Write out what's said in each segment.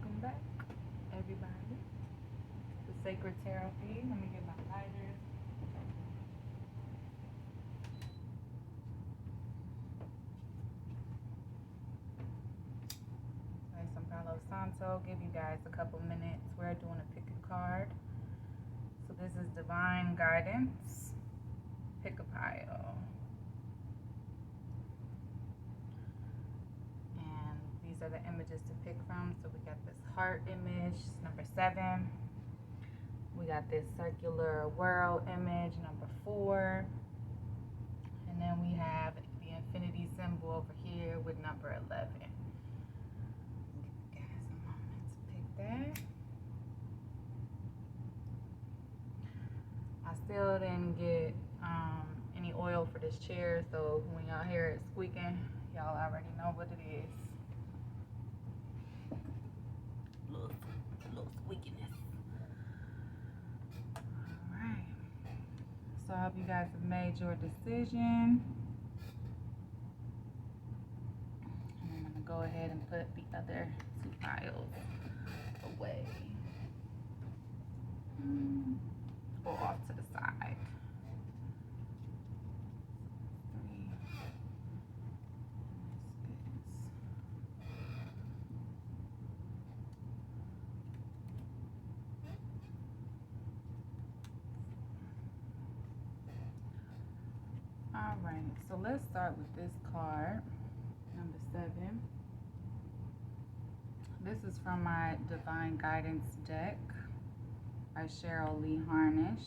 Welcome back, everybody. The Sacred Tarot Feed. Let me get my lighters. Nice some Palo Santo. Give you guys a couple minutes. We're doing a pick a card. So this is Divine Guidance. Pick a pile. And these are the images to pick from. So we got this heart image, number 7. We got this circular world image, number 4. And then we have the infinity symbol over here with number 11. Give you guys a moment to pick that. I still didn't get any oil for this chair, so when y'all hear it squeaking, y'all already know what it is. Little squeakiness. Alright. So I hope you guys have made your decision. And I'm going to go ahead and put the other 2 piles away. Or off to the side. 3. Alright, so let's start with this card, number 7. This is from my Divine Guidance deck by Cheryl Lee Harnish.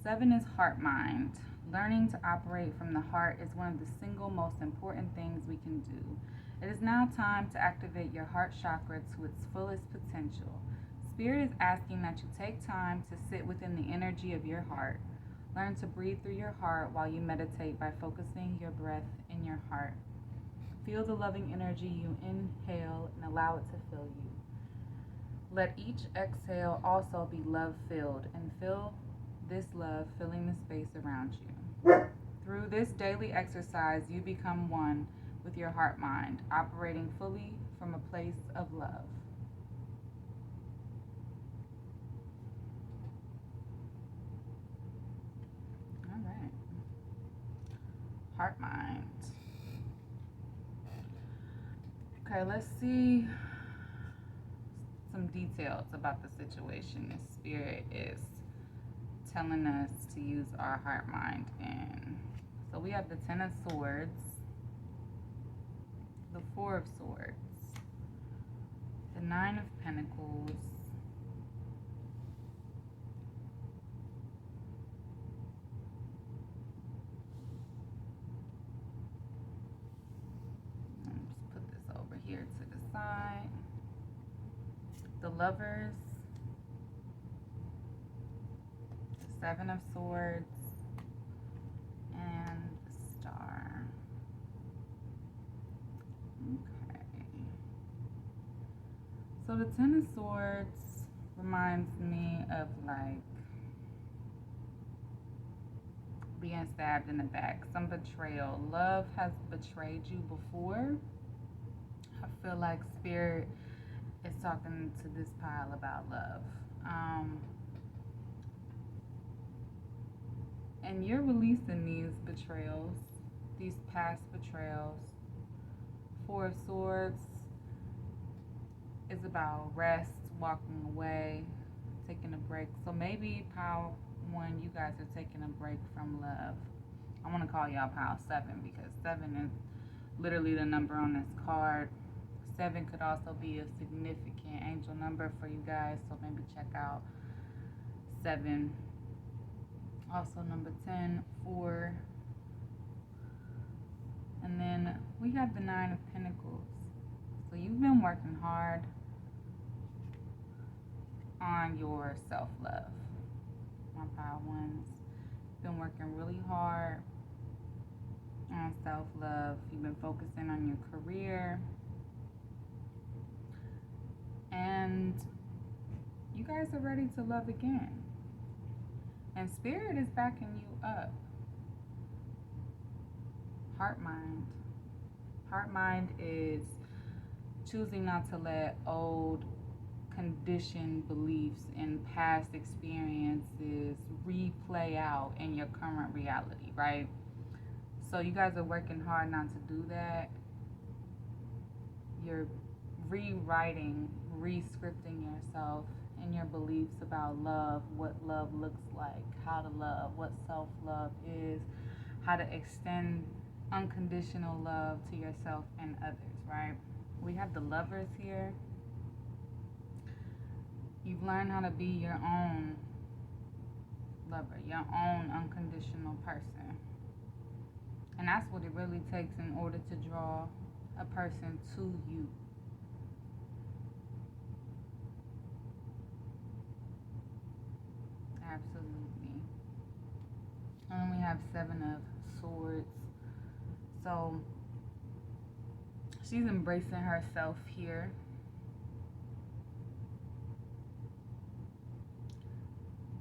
7 is heart mind. Learning to operate from the heart is one of the single most important things we can do. It is now time to activate your heart chakra to its fullest potential. Spirit is asking that you take time to sit within the energy of your heart. Learn to breathe through your heart while you meditate by focusing your breath in your heart. Feel the loving energy you inhale and allow it to fill you. Let each exhale also be love-filled, and feel this love filling the space around you. Through this daily exercise, you become one with your heart mind, operating fully from a place of love. All right. Heart mind. Okay, let's see some details about the situation this spirit is telling us to use our heart mind in. So we have the 10 of Swords, the 4 of Swords, the 9 of Pentacles, just put this over here to the side, the Lovers, the 7 of Swords, and the Star. Okay. So the 10 of Swords reminds me of like being stabbed in the back, some betrayal. Love has betrayed you before. I feel like Spirit is talking to this pile about love. And you're releasing these betrayals, these past betrayals. 4 of Swords is about rest, walking away, taking a break. So maybe pile 1, you guys are taking a break from love. I want to call y'all pile 7 because 7 is literally the number on this card. 7 could also be a significant angel number for you guys, so maybe check out 7. Also number 10, 4. And then we have the 9 of Pentacles. So you've been working hard on your self-love. My pile 1s. Been working really hard on self-love. You've been focusing on your career. And you guys are ready to love again. And Spirit is backing you up. Heart mind. Heart mind is choosing not to let old conditioned beliefs and past experiences replay out in your current reality, right? So you guys are working hard not to do that. You're rewriting, re-scripting yourself and your beliefs about love, what love looks like, how to love, what self-love is, how to extend unconditional love to yourself and others, right? We have the Lovers here. You've learned how to be your own lover, your own unconditional person. And that's what it really takes in order to draw a person to you. Absolutely. And then we have Seven of Swords. So she's embracing herself here.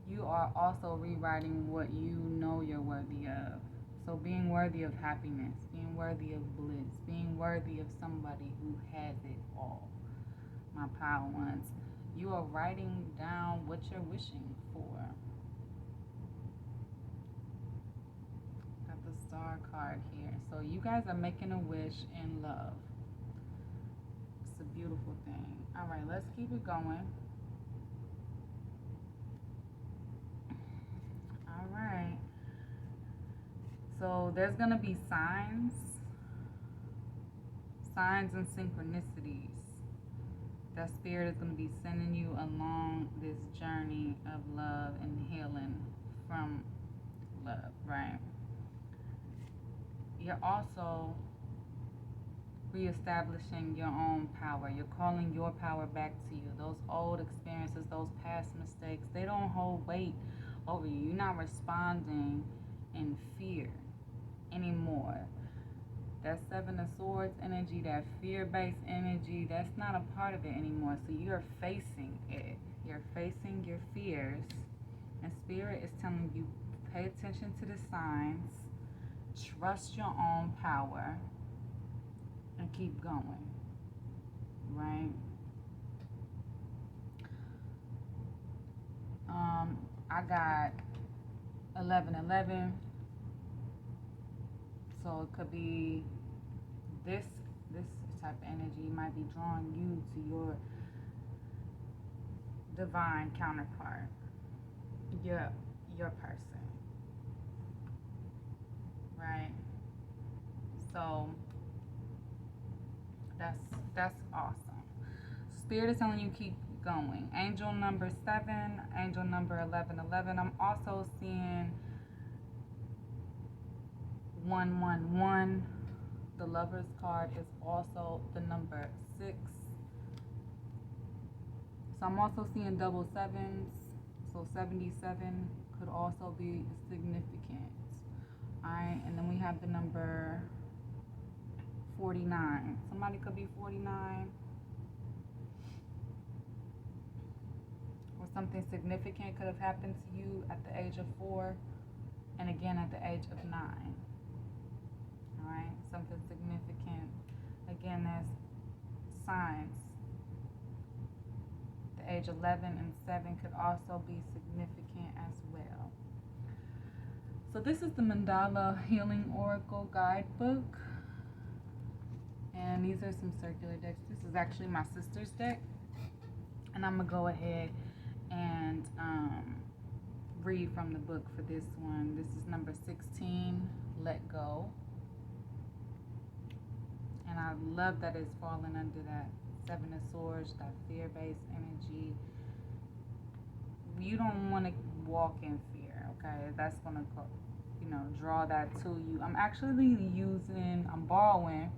You are also rewriting what you know you're worthy of. So being worthy of happiness, being worthy of bliss, being worthy of somebody who has it all. My pile ones. You are writing down what you're wishing for. Got the Star card here. So you guys are making a wish in love. It's a beautiful thing. All right, let's keep it going. All right. So there's going to be signs and synchronicities that Spirit is going to be sending you along this journey of love and healing from love, right? You're also reestablishing your own power. You're calling your power back to you. Those old experiences, those past mistakes, they don't hold weight over you. You're not responding in fear anymore. That Seven of Swords energy, that fear-based energy, that's not a part of it anymore. So you're facing it. You're facing your fears. And Spirit is telling you, pay attention to the signs, trust your own power, and keep going. Right? I got 1111. So it could be this type of energy might be drawing you to your divine counterpart, your person, right? So that's awesome. Spirit is telling you keep going. Angel number 7, angel number 1111. I'm also seeing 111. The Lover's card is also the number 6. So I'm also seeing double sevens. So 77 could also be significant. Alright, and then we have the number 49. Somebody could be 49. Or something significant could have happened to you at the age of 4 and again at the age of 9. Alright, something significant. Again, there's signs. The age 11 and 7 could also be significant as well. So this is the Mandala Healing Oracle Guidebook. And these are some circular decks. This is actually my sister's deck. And I'm going to go ahead and read from the book for this one. This is number 16, Let Go. And I love that it's falling under that Seven of Swords, that fear-based energy. You don't want to walk in fear, okay? That's going to, draw that to you. I'm borrowing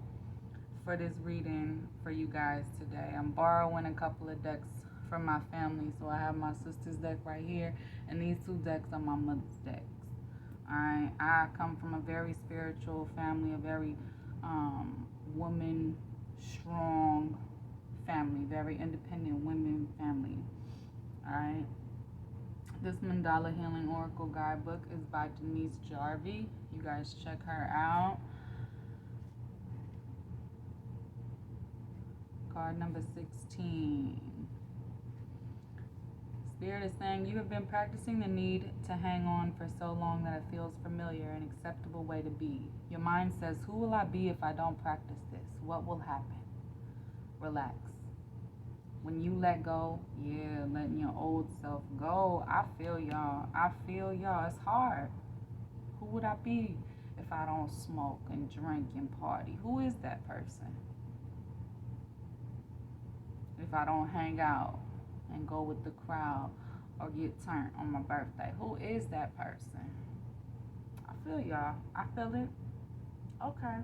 for this reading for you guys today. I'm borrowing a couple of decks from my family. So I have my sister's deck right here, and these 2 decks are my mother's decks. Alright, I come from a very spiritual family, a very woman strong family, very independent women family. Alright. This Mandala Healing Oracle Guidebook is by Denise Jarvie. You guys check her out. card number 16. Spirit is saying you have been practicing the need to hang on for so long that it feels familiar and acceptable way to be. Your mind says, who will I be if I don't practice this? What will happen? Relax. When you let go, letting your old self go. I feel y'all. It's hard. Who would I be if I don't smoke and drink and party? Who is that person? If I don't hang out and go with the crowd or get turned on my birthday, who is that person? I feel y'all. I feel it. Okay.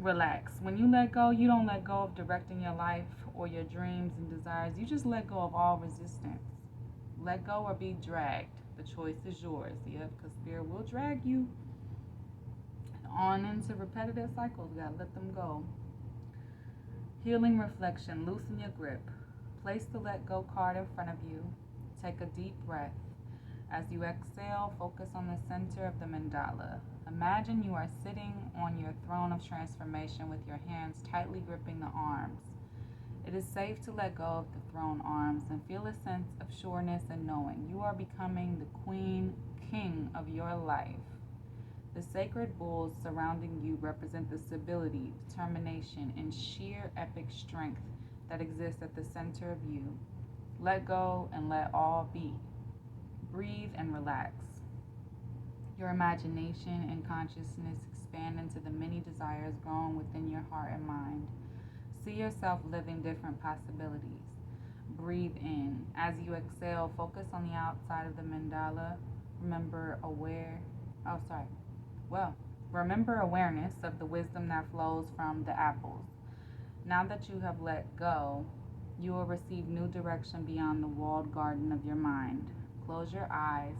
Relax. When you let go, you don't let go of directing your life or your dreams and desires. You just let go of all resistance. Let go or be dragged. The choice is yours. Because Spirit will drag you on into repetitive cycles. You gotta let them go. Healing reflection. Loosen your grip. Place the let go card in front of you. Take a deep breath. As you exhale, focus on the center of the mandala. Imagine you are sitting on your throne of transformation with your hands tightly gripping the arms. It is safe to let go of the throne arms and feel a sense of sureness and knowing you are becoming the king of your life. The sacred bulls surrounding you represent the stability, determination, and sheer epic strength that exists at the center of you. Let go and let all be. Breathe and relax. Your imagination and consciousness expand into the many desires growing within your heart and mind. See yourself living different possibilities. Breathe in. As you exhale, focus on the outside of the mandala. Remember awareness of the wisdom that flows from the apples. Now that you have let go, you will receive new direction beyond the walled garden of your mind. Close your eyes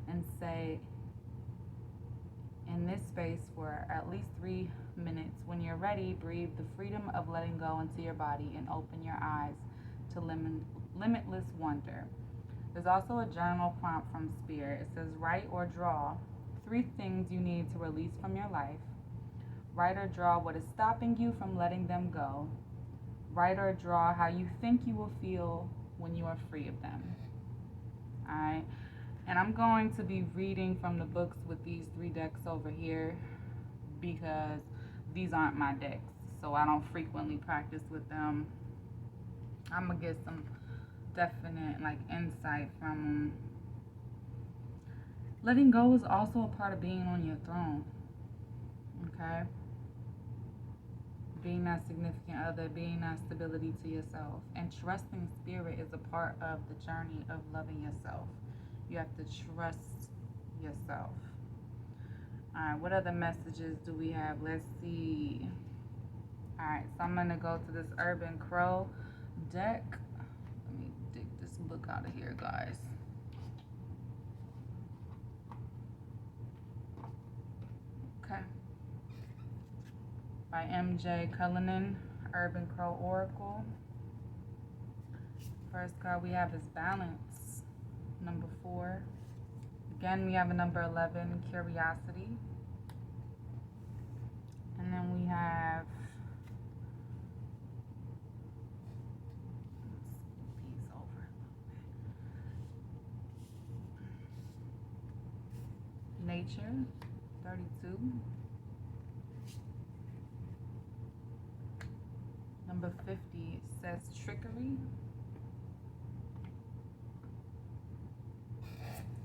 and say in this space for at least 3 minutes. When you're ready, breathe the freedom of letting go into your body and open your eyes to limitless wonder. There's also a journal prompt from Spirit. It says, write or draw 3 things you need to release from your life. Write or draw what is stopping you from letting them go. Write or draw how you think you will feel when you are free of them. Alright, and I'm going to be reading from the books with these 3 decks over here because these aren't my decks, so I don't frequently practice with them. I'm gonna get some definite insight from them. Letting go is also a part of being on your throne. Okay? Being that significant other, being that stability to yourself. And trusting Spirit is a part of the journey of loving yourself. You have to trust yourself. Alright, what other messages do we have? Let's see. Alright, so I'm going to go to this Urban Crow deck. Let me dig this book out of here, guys. Okay. By M.J. Cullinan, Urban Crow Oracle. First card we have is Balance, number 4. Again, we have a number 11, Curiosity. And then we have Nature, 32. Number 50 says Trickery.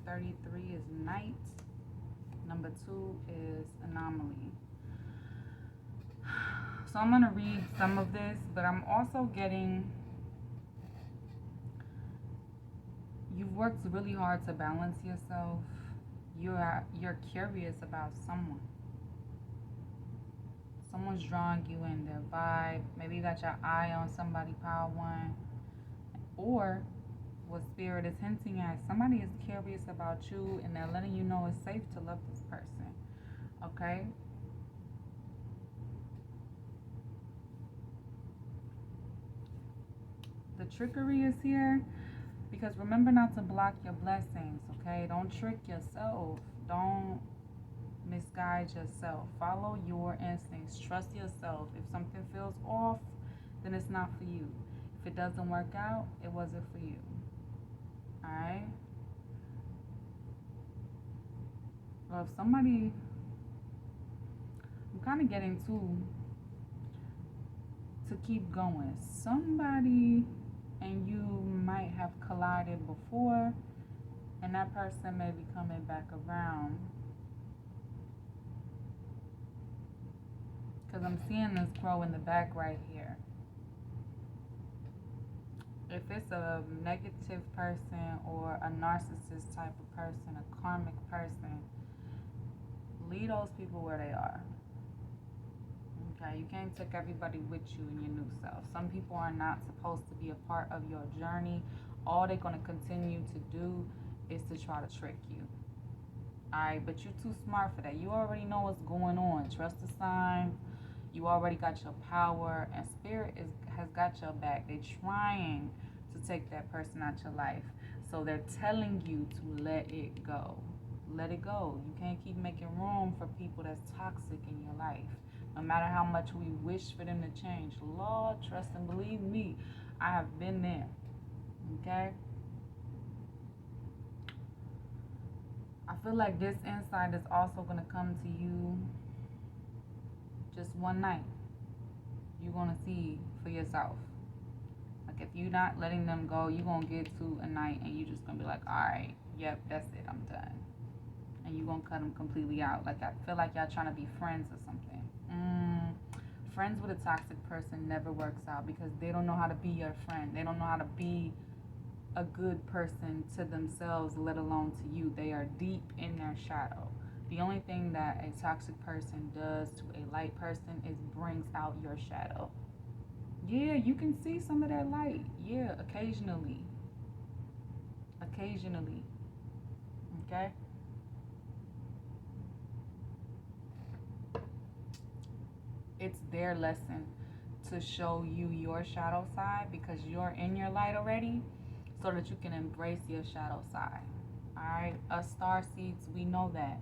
33 is Night. Number 2 is Anomaly. So I'm going to read some of this, but I'm also getting, you've worked really hard to balance yourself. You're curious about someone. Someone's drawing you in, their vibe. Maybe you got your eye on somebody, power 1. Or what Spirit is hinting at, somebody is curious about you and they're letting you know it's safe to love this person. Okay? The trickery is here because remember not to block your blessings, okay? Don't trick yourself. Don't misguide yourself. Follow your instincts. Trust yourself. If something feels off, then it's not for you. If it doesn't work out, it wasn't for you. Alright? Well, if somebody, I'm kind of getting to keep going. Somebody and you might have collided before, and that person may be coming back around. Because I'm seeing this grow in the back right here. If it's a negative person or a narcissist type of person, a karmic person, leave those people where they are. Okay, you can't take everybody with you in your new self. Some people are not supposed to be a part of your journey. All they're going to continue to do is to try to trick you. Alright, but you're too smart for that. You already know what's going on. Trust the signs. You already got your power, and spirit has got your back. They're trying to take that person out your life. So they're telling you to let it go. Let it go. You can't keep making room for people that's toxic in your life. No matter how much we wish for them to change. Lord, trust and believe me, I have been there. Okay? I feel like this insight is also going to come to you just one night. You're going to see for yourself. Like, if you're not letting them go, you're going to get to a night and you're just going to be like, alright, yep, that's it, I'm done. And you're going to cut them completely out. Like, I feel like y'all trying to be friends or something. Friends with a toxic person never works out because they don't know how to be your friend. They don't know how to be a good person to themselves, let alone to you. They are deep in their shadow. The only thing that a toxic person does to a light person is brings out your shadow. Yeah, you can see some of their light. Yeah, occasionally. Occasionally. Okay? It's their lesson to show you your shadow side because you're in your light already, so that you can embrace your shadow side. Alright? Us star seeds, we know that.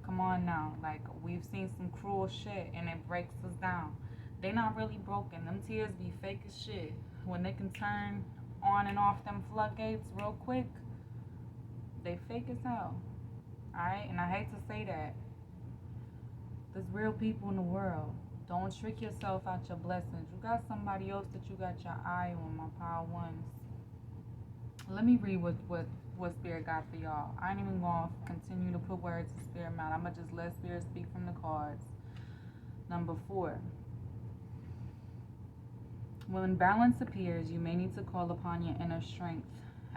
Come on now. Like, we've seen some cruel shit and it breaks us down. They not really broken. Them tears be fake as shit. When they can turn on and off them floodgates real quick, they fake as hell. Alright? And I hate to say that. There's real people in the world. Don't trick yourself out your blessings. You got somebody else that you got your eye on, my power ones. Let me read what Spirit got for y'all. I ain't even going to continue to put words in Spirit mouth. I'm going to just let Spirit speak from the cards. Number 4. When balance appears, you may need to call upon your inner strength,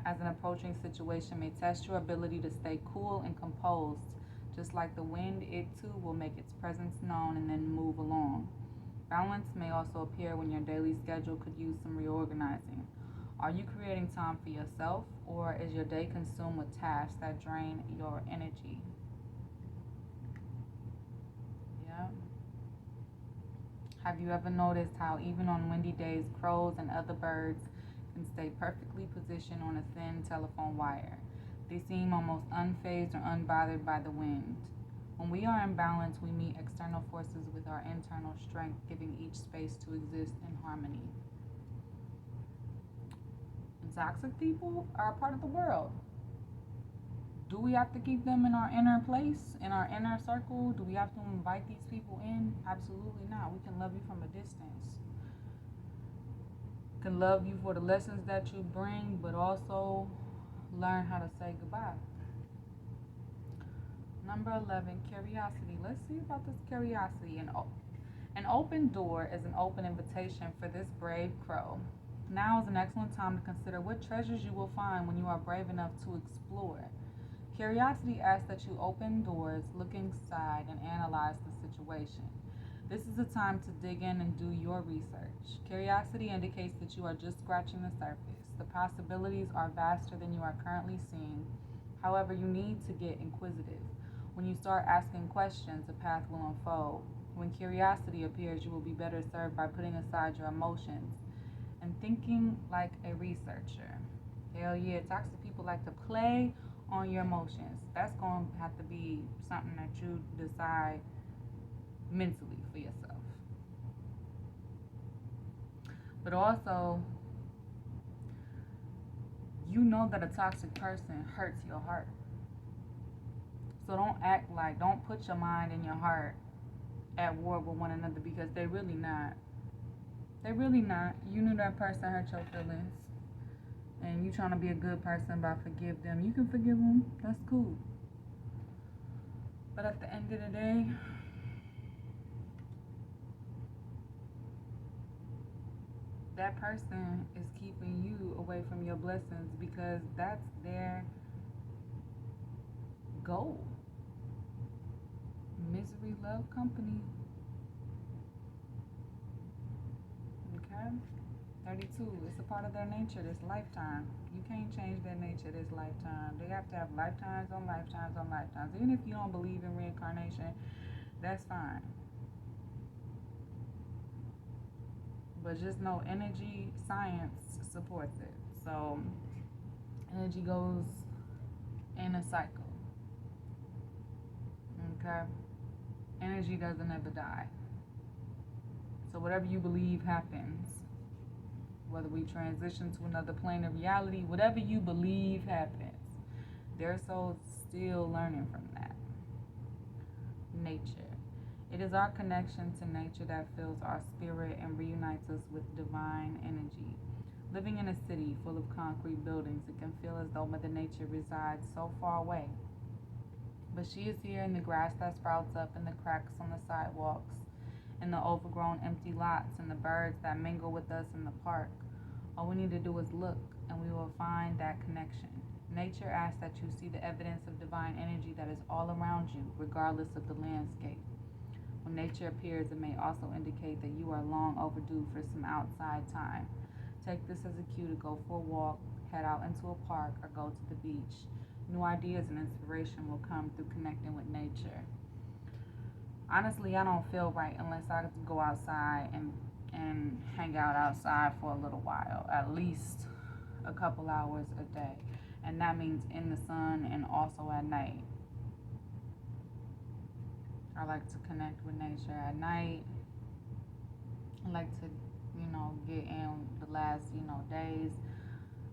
as an approaching situation may test your ability to stay cool and composed. Just like the wind, it too will make its presence known and then move along. Balance may also appear when your daily schedule could use some reorganizing. Are you creating time for yourself, or is your day consumed with tasks that drain your energy? Yeah. Have you ever noticed how even on windy days, crows and other birds can stay perfectly positioned on a thin telephone wire? They seem almost unfazed or unbothered by the wind. When we are in balance, we meet external forces with our internal strength, giving each space to exist in harmony. And toxic people are a part of the world. Do we have to keep them in our inner place, in our inner circle? Do we have to invite these people in? Absolutely not. We can love you from a distance. Can love you for the lessons that you bring, but also learn how to say goodbye. Number 11, curiosity. Let's see about this curiosity. An open door is an open invitation for this brave crow. Now is an excellent time to consider what treasures you will find when you are brave enough to explore. Curiosity asks that you open doors, look inside, and analyze the situation. This is a time to dig in and do your research. Curiosity indicates that you are just scratching the surface. The possibilities are vaster than you are currently seeing. However, you need to get inquisitive. When you start asking questions, a path will unfold. When curiosity appears, you will be better served by putting aside your emotions and thinking like a researcher. Hell yeah, toxic people like to play on your emotions. That's going to have to be something that you decide mentally for yourself. But also, you know that a toxic person hurts your heart. So don't put your mind and your heart at war with one another, because they're really not. They're really not. You knew that person hurt your feelings, and you trying to be a good person by forgive them. You can forgive them. That's cool. But at the end of the day, that person is keeping you away from your blessings, because that's their goal. Misery love company. Okay? 32. It's a part of their nature this lifetime. You can't change their nature this lifetime. They have to have lifetimes on lifetimes on lifetimes. Even if you don't believe in reincarnation, that's fine. But just know energy science supports it. So energy goes in a cycle. Okay? Energy doesn't ever die. So whatever you believe happens. Whether we transition to another plane of reality, whatever you believe happens. Their soul's still learning from that. Nature. It is our connection to nature that fills our spirit and reunites us with divine energy. Living in a city full of concrete buildings, it can feel as though Mother Nature resides so far away. But she is here in the grass that sprouts up in the cracks on the sidewalks, in the overgrown empty lots, and the birds that mingle with us in the park. All we need to do is look, and we will find that connection. Nature asks that you see the evidence of divine energy that is all around you, regardless of the landscape. When nature appears, it may also indicate that you are long overdue for some outside time. Take this as a cue to go for a walk, head out into a park, or go to the beach. New ideas and inspiration will come through connecting with nature. Honestly, I don't feel right unless I go outside and hang out outside for a little while, at least a couple hours a day. And that means in the sun and also at night. I like to connect with nature at night. I like to, get in the last, days.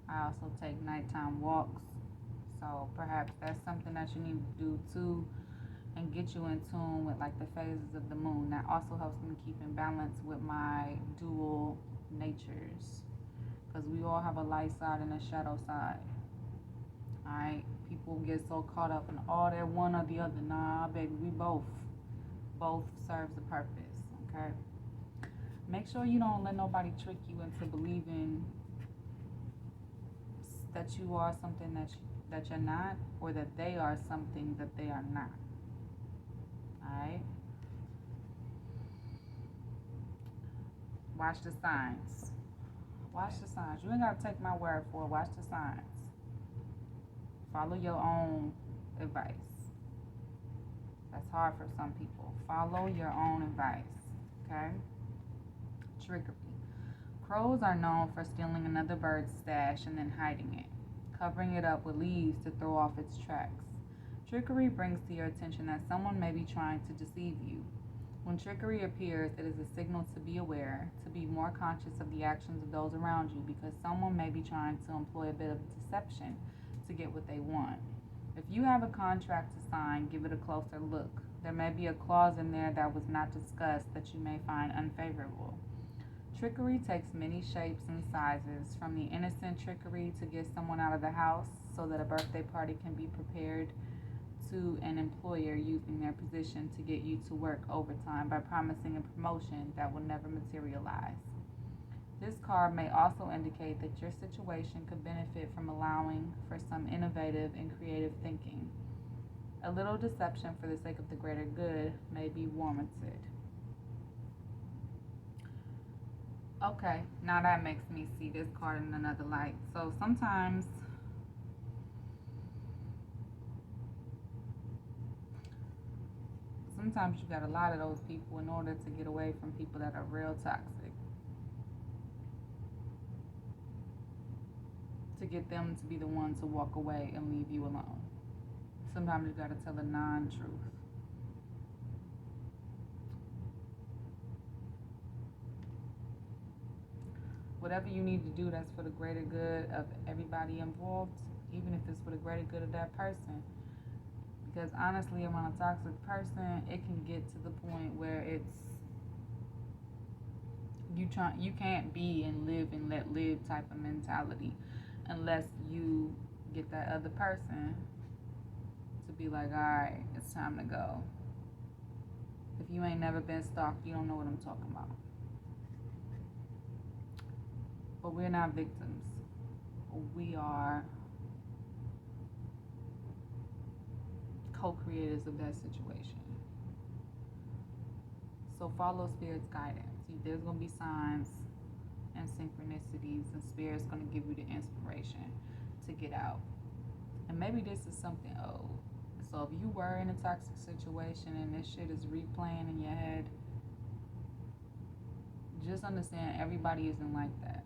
I also take nighttime walks. So perhaps that's something that you need to do too, and get you in tune with like the phases of the moon. That also helps me keep in balance with my dual natures, because we all have a light side and a shadow side. Alright, people get so caught up in all that one or the other. Nah, baby, we both serves a purpose. Okay, make sure you don't let nobody trick you into believing that you are something that you're not, or that they are something that they are not. Alright? Watch the signs. Watch the signs. You ain't gotta take my word for it. Watch the signs. Follow your own advice. That's hard for some people. Follow your own advice. Okay? Trickery. Crows are known for stealing another bird's stash and then hiding it, covering it up with leaves to throw off its tracks. Trickery brings to your attention that someone may be trying to deceive you. When trickery appears, it is a signal to be aware, to be more conscious of the actions of those around you, because someone may be trying to employ a bit of deception to get what they want. If you have a contract to sign, give it a closer look. There may be a clause in there that was not discussed that you may find unfavorable. Trickery takes many shapes and sizes, from the innocent trickery to get someone out of the house so that a birthday party can be prepared, to an employer using their position to get you to work overtime by promising a promotion that will never materialize. This card may also indicate that your situation could benefit from allowing for some innovative and creative thinking. A little deception for the sake of the greater good may be warranted. Okay, now that makes me see this card in another light. So sometimes you got a lot of those people in order to get away from people that are real toxic. to get them to be the one to walk away and leave you alone. Sometimes you gotta tell a non-truth. Whatever you need to do that's for the greater good of everybody involved, even if it's for the greater good of that person. Because honestly, around a toxic person, it can get to the point where you can't be and live and let live type of mentality unless you get that other person to be like, alright, it's time to go. If you ain't never been stalked, you don't know what I'm talking about. But we're not victims. We are co-creators of that situation. So follow Spirit's guidance. There's going to be signs and synchronicities, and Spirit's going to give you the inspiration to get out. And maybe this is something old. So if you were in a toxic situation and this shit is replaying in your head, just understand everybody isn't like that.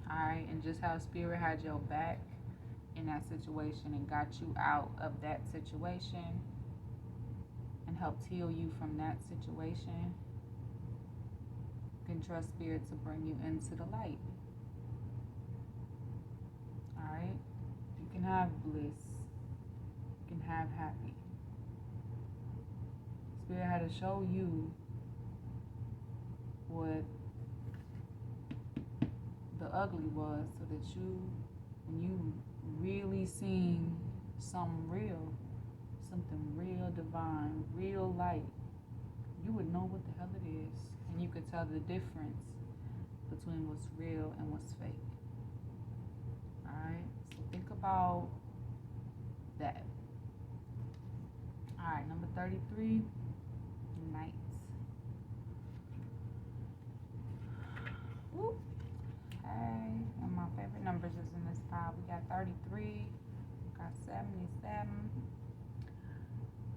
Alright? And just how Spirit had your back in that situation and got you out of that situation and helped heal you from that situation, you can trust Spirit to bring you into the light. Alright? You can have bliss. You can have happy. Spirit had to show you what the ugly was so that you, when you really seen something real divine, real light, you would know what the hell it is, and you could tell the difference between what's real and what's fake. Alright, so think about that. Alright, number 33, night. Woo. Okay, and my favorite numbers is in this pile. We got 33, got 77.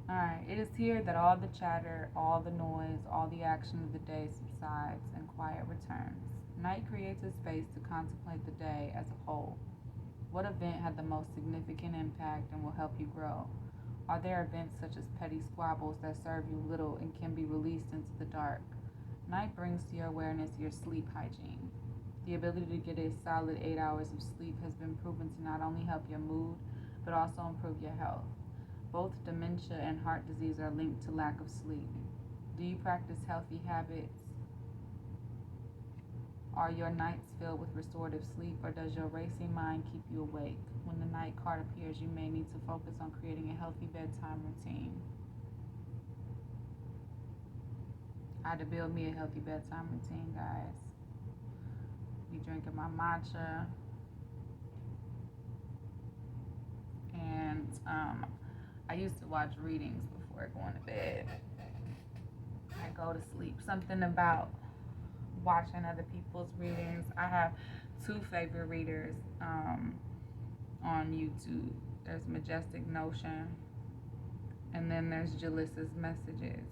Alright, it is here that all the chatter, all the noise, all the action of the day subsides and quiet returns. Night creates a space to contemplate the day as a whole. What event had the most significant impact and will help you grow? Are there events such as petty squabbles that serve you little and can be released into the dark? Night brings to your awareness your sleep hygiene. The ability to get a solid 8 hours of sleep has been proven to not only help your mood, but also improve your health. Both dementia and heart disease are linked to lack of sleep. Do you practice healthy habits? Are your nights filled with restorative sleep, or does your racing mind keep you awake? When the night card appears, you may need to focus on creating a healthy bedtime routine. I had to build me a healthy bedtime routine, guys. Be drinking my matcha. And I used to watch readings before going to bed. I go to sleep. Something about watching other people's readings. I have two favorite readers on YouTube. There's Majestic Notion, and then there's Jalissa's Messages.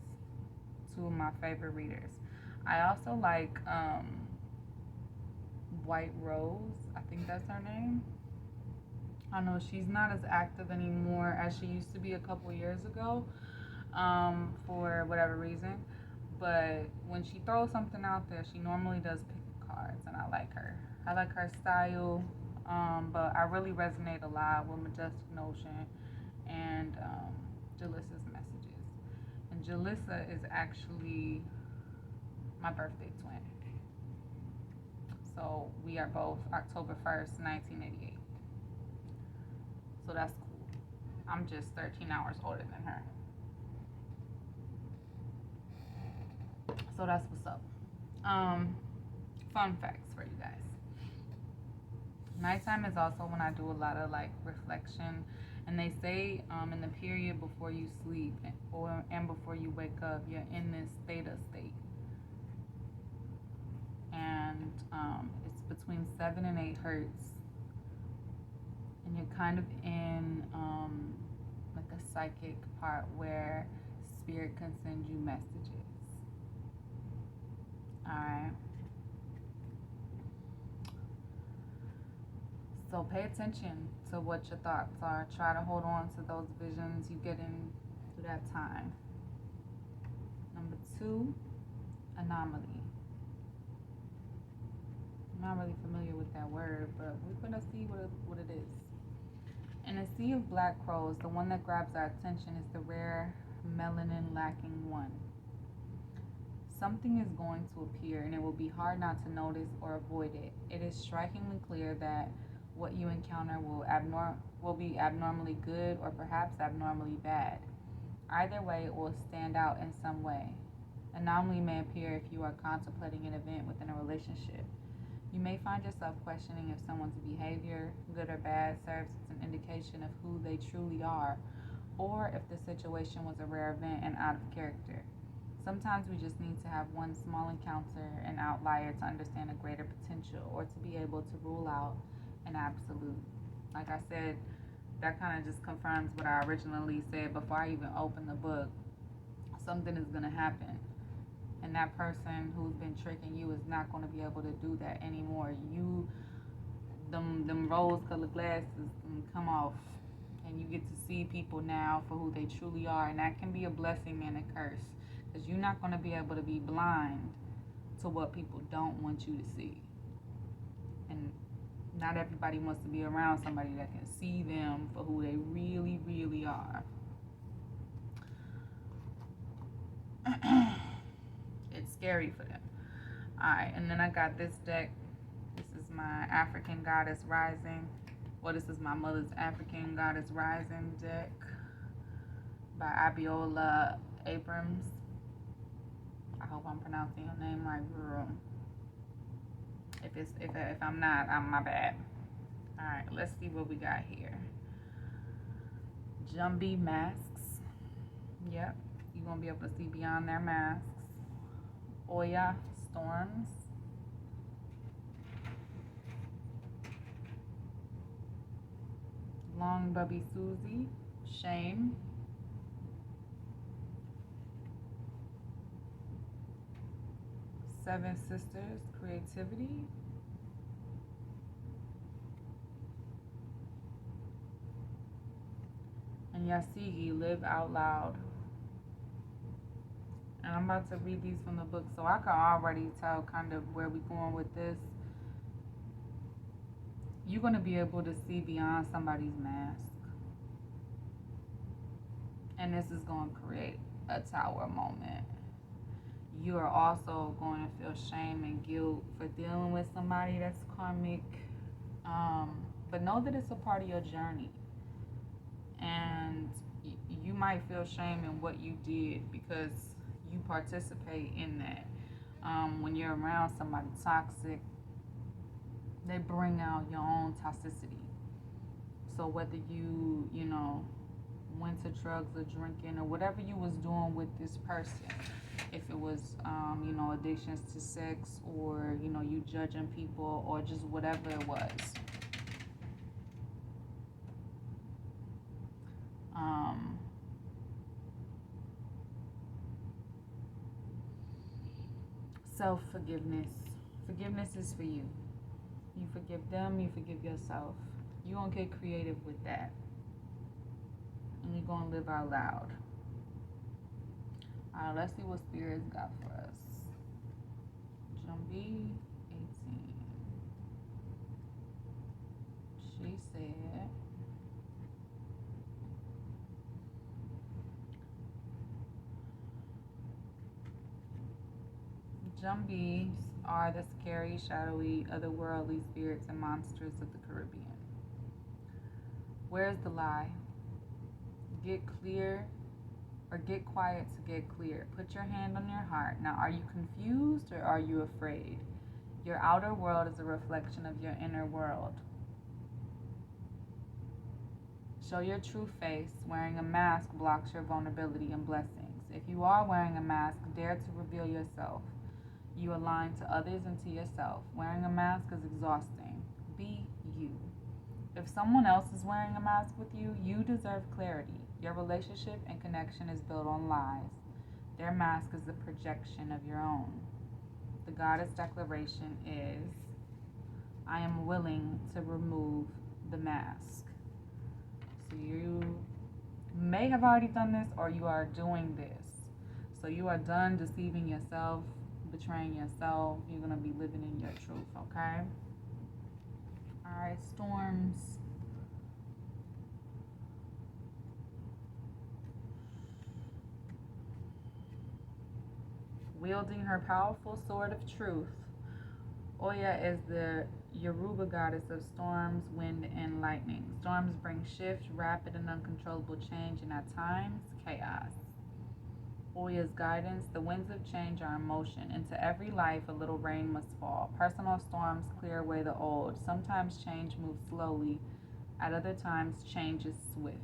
Two of my favorite readers. I also like White Rose. I think that's her name. I know she's not as active anymore as she used to be a couple years ago, for whatever reason. But when she throws something out there, she normally does pick cards, and I like her. I like her style, but I really resonate a lot with Majestic Notion and Jalissa's Messages. And Jalissa is actually my birthday twin. So we are both October 1st, 1988. So that's cool. I'm just 13 hours older than her. So that's what's up. Fun facts for you guys. Nighttime is also when I do a lot of like reflection, and they say in the period before you sleep and before you wake up, you're in this theta state, and it's between 7 and 8 hertz, and you're kind of in like a psychic part where spirit can send you messages. Alright. So So pay attention to what your thoughts are. Try to hold on to those visions you get into that time. Number 2, anomaly. I'm not really familiar with that word, but we're going to see what it is. In a sea of black crows, the one that grabs our attention is the rare melanin lacking one. Something is going to appear and it will be hard not to notice or avoid it. It is strikingly clear that what you encounter will be abnormally good or perhaps abnormally bad. Either way, it will stand out in some way. Anomaly may appear if you are contemplating an event within a relationship. You may find yourself questioning if someone's behavior, good or bad, serves as an indication of who they truly are, or if the situation was a rare event and out of character. Sometimes we just need to have one small encounter, an outlier, to understand a greater potential, or to be able to rule out an absolute. Like I said, that kind of just confirms what I originally said before I even opened the book. Something is going to happen. And that person who's been tricking you is not going to be able to do that anymore. Them rose-colored glasses come off, and you get to see people now for who they truly are, and that can be a blessing and a curse, because you're not going to be able to be blind to what people don't want you to see. And not everybody wants to be around somebody that can see them for who they really, really are. It's scary for them. Alright, and then I got this deck. This is my African Goddess Rising. Well, this is my mother's African Goddess Rising deck by Abiola Abrams. I hope I'm pronouncing your name right, girl. If I'm not, I'm my bad. Alright, let's see what we got here. Jumbie masks. Yep, you're gonna be able to see beyond their masks. Oya storms. Long Bubby Susie, shame. Seven Sisters, creativity. And Yasigi, live out loud. And I'm about to read these from the book, so I can already tell kind of where we're going with this. You're going to be able to see beyond somebody's mask. And this is going to create a tower moment. You are also going to feel shame and guilt for dealing with somebody that's karmic. But know that it's a part of your journey. And you might feel shame in what you did because you participate in that. When you're around somebody toxic, they bring out your own toxicity. So whether you went to drugs or drinking or whatever you was doing with this person, if it was addictions to sex, or you judging people, or just whatever it was, self-forgiveness. Forgiveness is for you. You forgive them, you forgive yourself. You're going to get creative with that. And you're going to live out loud. Alright, let's see what Spirit's got for us. Jumbie 18. She said, Jumbies are the scary, shadowy, otherworldly spirits and monsters of the Caribbean. Where's the lie? Get clear, or get quiet to get clear. Put your hand on your heart. Now, are you confused or are you afraid? Your outer world is a reflection of your inner world. Show your true face. Wearing a mask blocks your vulnerability and blessings. If you are wearing a mask, dare to reveal yourself. You align to others and to yourself. Wearing a mask is exhausting. Be you. If someone else is wearing a mask with you, you deserve clarity. Your relationship and connection is built on lies. Their mask is a projection of your own. The goddess declaration is, I am willing to remove the mask. So you may have already done this, or you are doing this. So you are done deceiving yourself, betraying yourself. You're going to be living in your truth, okay? All right, storms. Wielding her powerful sword of truth, Oya is the Yoruba goddess of storms, wind, and lightning. Storms bring shift, rapid and uncontrollable change, and at times, chaos. Oya's guidance, the winds of change are in motion. Into every life, a little rain must fall. Personal storms clear away the old. Sometimes change moves slowly. At other times, change is swift.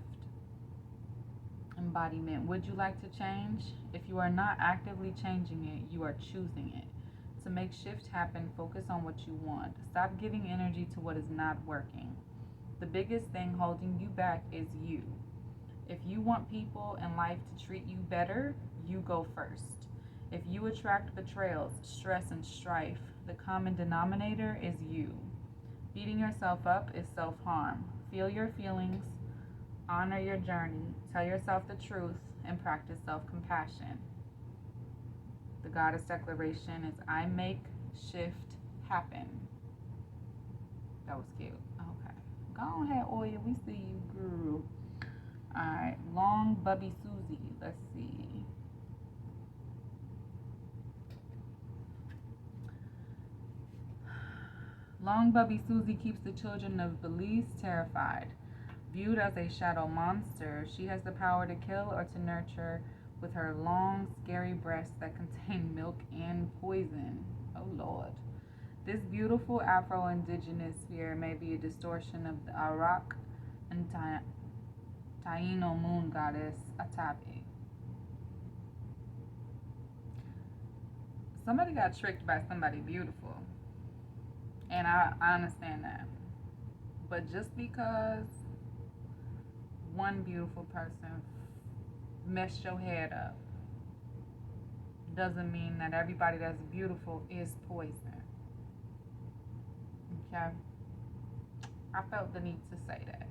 Embodiment. Would you like to change? If you are not actively changing it, you are choosing it. To make shift happen, focus on what you want. Stop giving energy to what is not working. The biggest thing holding you back is you. If you want people in life to treat you better, you go first. If you attract betrayals, stress, and strife, the common denominator is you. Beating yourself up is self-harm. Feel your feelings, honor your journey, tell yourself the truth, and practice self-compassion. The goddess declaration is I make shift happen. That was cute. Okay. Go ahead, Oya. We see you, girl. Alright. Long Bubby Susie. Let's see. Long Bubby Susie keeps the children of Belize terrified. Viewed as a shadow monster, she has the power to kill or to nurture with her long, scary breasts that contain milk and poison. Oh, Lord. This beautiful Afro-Indigenous sphere may be a distortion of the Arak and Taino moon goddess Atabe. Somebody got tricked by somebody beautiful. And I understand that. But just because one beautiful person messed your head up doesn't mean that everybody that's beautiful is poison. Okay? I felt the need to say that.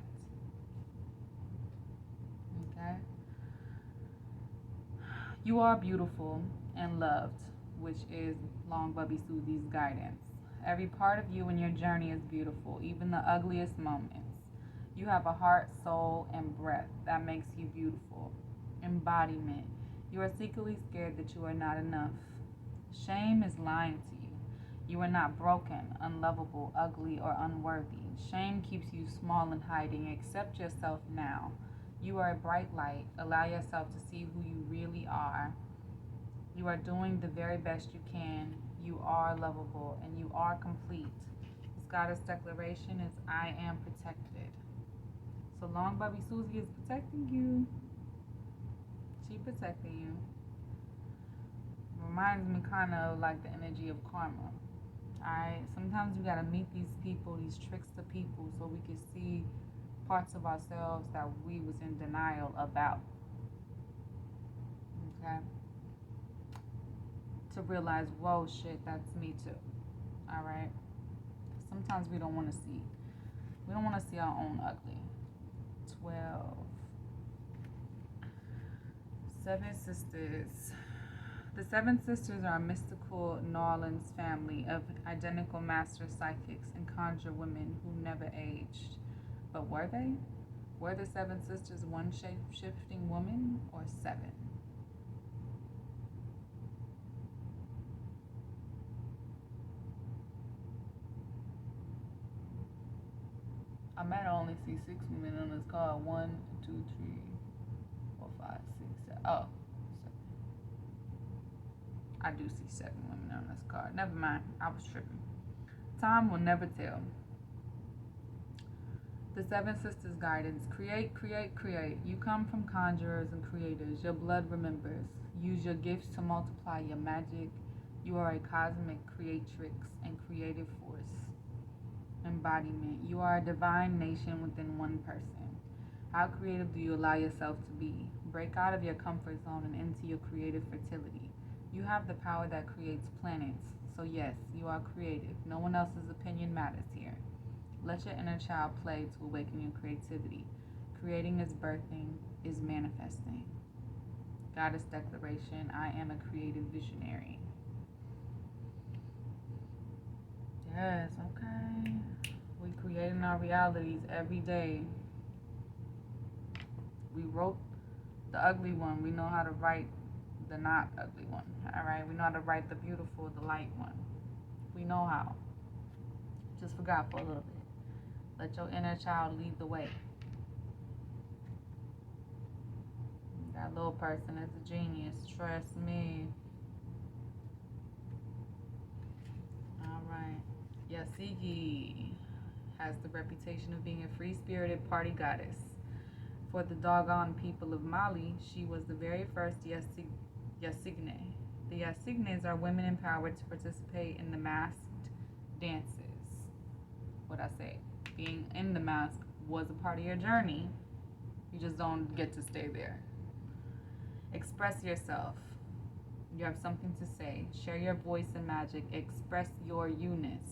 Okay? You are beautiful and loved, which is Long Bubby Susie's guidance. Every part of you in your journey is beautiful, even the ugliest moments. You have a heart, soul, and breath that makes you beautiful. Embodiment. You are secretly scared that you are not enough. Shame is lying to you. You are not broken, unlovable, ugly, or unworthy. Shame keeps you small and hiding. Accept yourself now. You are a bright light. Allow yourself to see who you really are. You are doing the very best you can. You are lovable and you are complete. This goddess declaration is I am protected. So Long Bubby Susie is protecting you. She protecting you. Reminds me kind of like the energy of karma. Alright, sometimes we gotta meet these people, these trickster people, so we can see parts of ourselves that we was in denial about. Okay? To realize, whoa, shit, that's me too. Alright? Sometimes we don't want to see. We don't want to see our own ugly. 12. Seven Sisters. The Seven Sisters are a mystical New Orleans family of identical master psychics and conjure women who never aged. But were they? Were the Seven Sisters one shape-shifting woman or seven? I might only see 6 women on this card. 1, 2, 3, 4, 5, 6, 7. Oh, 7. I do see 7 women on this card. Never mind. I was tripping. Time will never tell. The Seven Sisters guidance. Create, create, create. You come from conjurers and creators. Your blood remembers. Use your gifts to multiply your magic. You are a cosmic creatrix and creative force. Embodiment. You are a divine nation within one person. How creative do you allow yourself to be? Break out of your comfort zone and into your creative fertility. You have the power that creates planets. So yes, you are creative. No one else's opinion matters here. Let your inner child play to awaken your creativity. Creating is birthing, is manifesting. Goddess declaration, I am a creative visionary. Yes, okay. We creating our realities every day. We wrote the ugly one. We know how to write the not ugly one. All right. We know how to write the beautiful, the light one. We know how. Just forgot for a little bit. Let your inner child lead the way. That little person is a genius. Trust me. All right. Yasigi has the reputation of being a free-spirited party goddess. For the doggone people of Mali, she was the very first Yasigne. The Yasignes are women empowered to participate in the masked dances. What I say, being in the mask was a part of your journey. You just don't get to stay there. Express yourself. You have something to say. Share your voice and magic. Express your you-ness.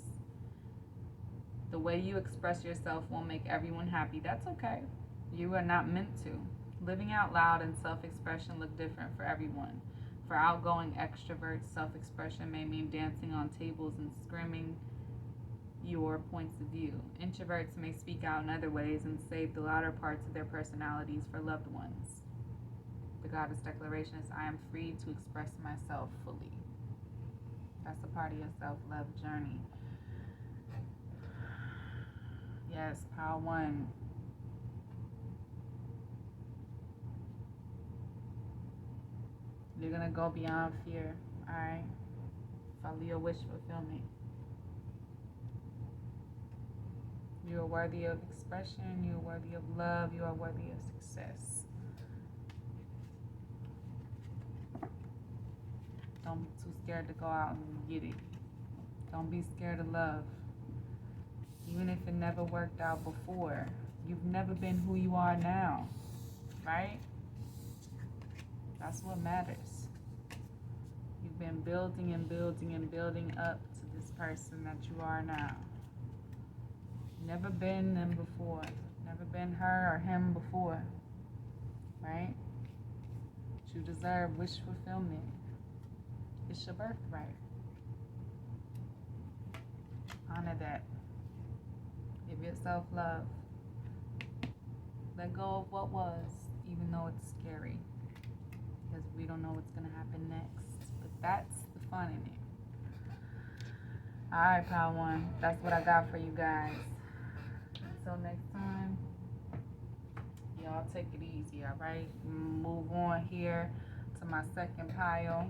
The way you express yourself won't make everyone happy. That's okay. You are not meant to. Living out loud and self-expression look different for everyone. For outgoing extroverts, self-expression may mean dancing on tables and screaming your points of view. Introverts may speak out in other ways and save the louder parts of their personalities for loved ones. The Goddess Declaration is, I am free to express myself fully. That's a part of your self-love journey. Yes, Power One. You're going to go beyond fear, all right? Follow your wish fulfillment. You are worthy of expression. You are worthy of love. You are worthy of success. Don't be too scared to go out and get it. Don't be scared of love. Even if it never worked out before, you've never been who you are now, right? That's what matters. You've been building and building and building up to this person that you are now. Never been them before. Never been her or him before, right? But you deserve wish fulfillment. It's your birthright. Honor that. Give yourself love. Let go of what was, even though it's scary. Because we don't know what's going to happen next. But that's the fun in it. Alright, Power One. That's what I got for you guys. Until next time, y'all take it easy, alright? Move on here to my second pile.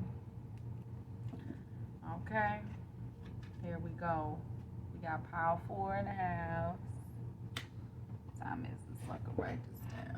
Okay. Here we go. We got pile 4 in the house. What time is this? So I can write this down.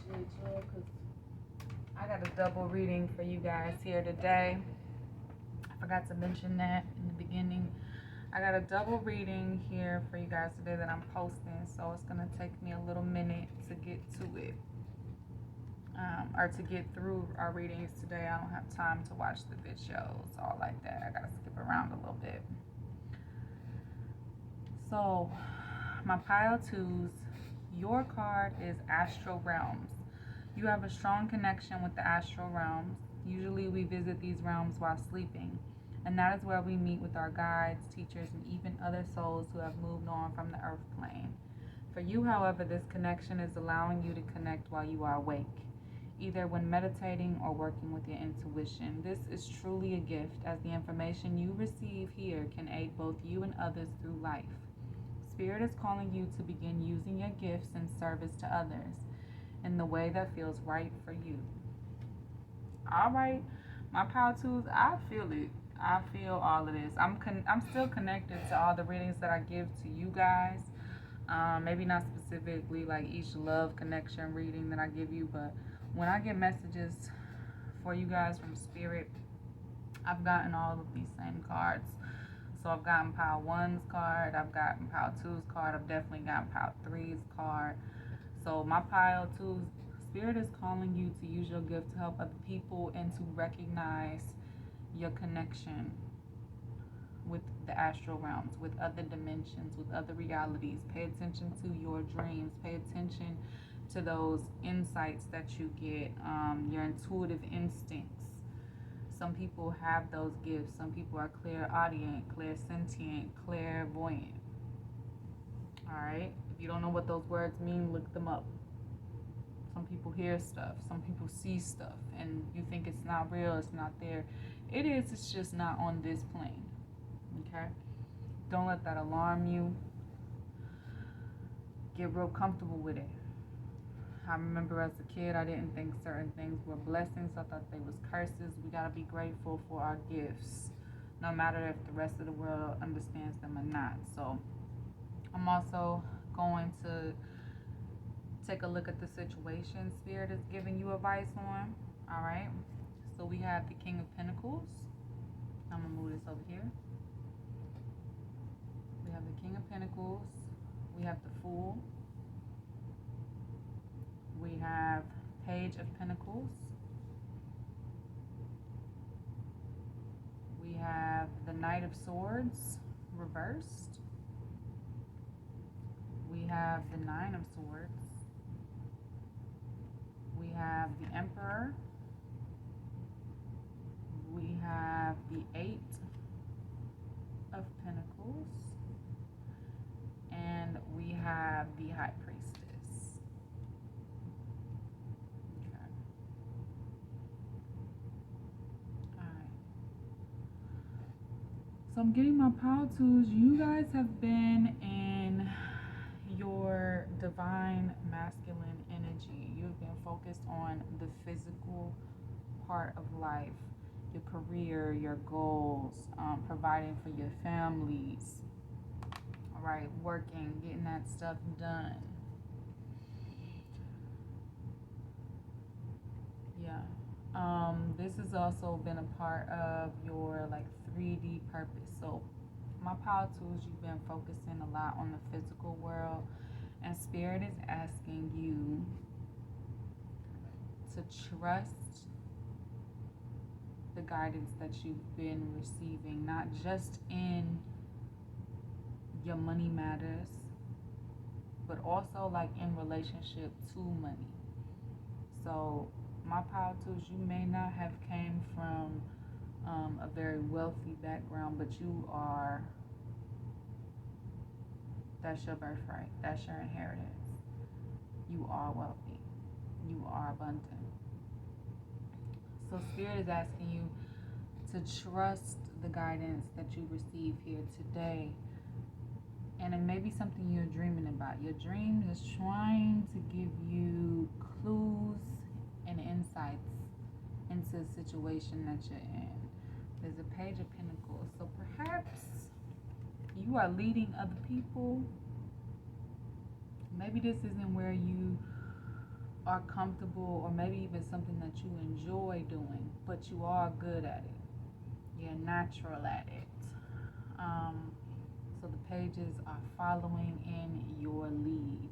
Because I got a double reading for you guys here today. I forgot to mention that in the beginning. I got a double reading here for you guys today that I'm posting, so it's going to take me a little minute to get to it. Or to get through our readings today. I don't have time to watch the videos, all like that. I got to skip around a little bit. So, my pile 2's, your card is Astral Realms. You have a strong connection with the astral realms. Usually we visit these realms while sleeping, and that is where we meet with our guides, teachers, and even other souls who have moved on from the earth plane. For you, however, this connection is allowing you to connect while you are awake, either when meditating or working with your intuition. This is truly a gift, as the information you receive here can aid both you and others through life. Spirit is calling you to begin using your gifts in service to others in the way that feels right for you. All right, my Power 2's, I feel it. I feel all of this. I'm still connected to all the readings that I give to you guys. Maybe not specifically like each love connection reading that I give you, but when I get messages for you guys from Spirit. I've gotten all of these same cards. So I've gotten Pile 1's card, I've gotten Pile 2's card, I've definitely gotten Pile 3's card. So my Pile 2's, Spirit is calling you to use your gift to help other people and to recognize your connection with the astral realms, with other dimensions, with other realities. Pay attention to your dreams. Pay attention to those insights that you get, your intuitive instincts. Some people have those gifts. Some people are clairaudient, clairsentient, clairvoyant. All right? If you don't know what those words mean, look them up. Some people hear stuff. Some people see stuff. And you think it's not real, it's not there. It is, it's just not on this plane. Okay? Don't let that alarm you. Get real comfortable with it. I remember as a kid, I didn't think certain things were blessings. I thought they was curses. We got to be grateful for our gifts, no matter if the rest of the world understands them or not. So I'm also going to take a look at the situation Spirit is giving you advice on. All right? So we have the King of Pentacles. I'm going to move this over here. We have the King of Pentacles. We have the Fool. We have Page of Pentacles. We have the Knight of Swords reversed. We have the Nine of Swords. We have the Emperor. We have the Eight of Pentacles. And we have the High Priestess. Okay. Alright. So I'm getting my Pile 2s. You guys have been in your divine masculine energy. You've been focused on the physical part of life, your career, your goals, providing for your families, all right, working, getting that stuff done. Yeah. This has also been a part of your like 3D purpose. So my Pile 2s, you've been focusing a lot on the physical world, and Spirit is asking you to trust the guidance that you've been receiving, not just in your money matters, but also like in relationship to money. So my Pile 2s, you may not have came from a very wealthy background, but that's your birthright, that's your inheritance. You are wealthy, you are abundant. So Spirit is asking you to trust the guidance that you receive here today. And it may be something you're dreaming about. Your dream is trying to give you clues and insights into the situation that you're in. There's a Page of Pentacles. So perhaps you are leading other people. Maybe this isn't where you are comfortable, or maybe even something that you enjoy doing, but you are good at it. You're natural at it. So the pages are following in your lead.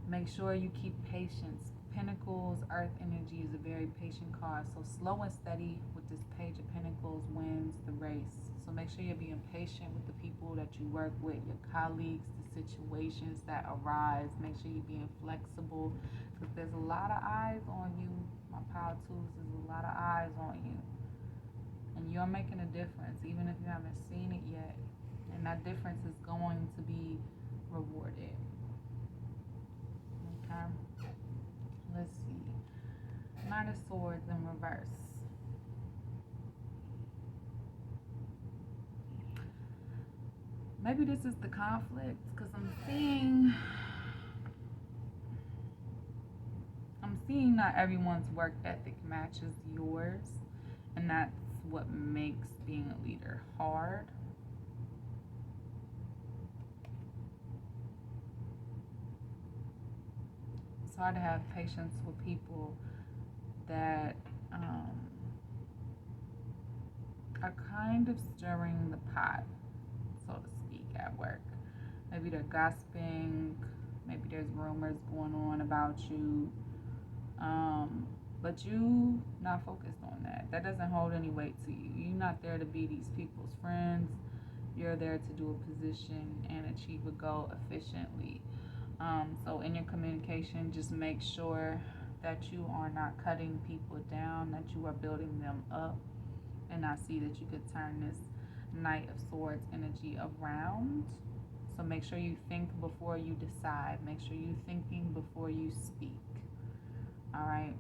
Make sure you keep patience. Pentacles, Earth energy is a very patient card. So slow and steady with this Page of Pentacles wins the race. So make sure you're being patient with the people that you work with, your colleagues, the situations that arise. Make sure you're being flexible, because there's a lot of eyes on you. My Pile 2s, there's a lot of eyes on you. And you're making a difference, even if you haven't seen it yet. And that difference is going to be rewarded. Okay? Let's see. Knight of Swords in reverse. Maybe this is the conflict, because I'm seeing not everyone's work ethic matches yours, and that's what makes being a leader hard. It's hard to have patience with people that um, are kind of stirring the pot, so to speak, at work. Maybe they're gossiping, maybe there's rumors going on about you, but you not focused on that. That doesn't hold any weight to you. You're not there to be these people's friends. You're there to do a position and achieve a goal efficiently. So in your communication, just make sure that you are not cutting people down, that you are building them up. And I see that you could turn this Knight of Swords energy around. So make sure you think before you decide. Make sure you're thinking before you speak. All right?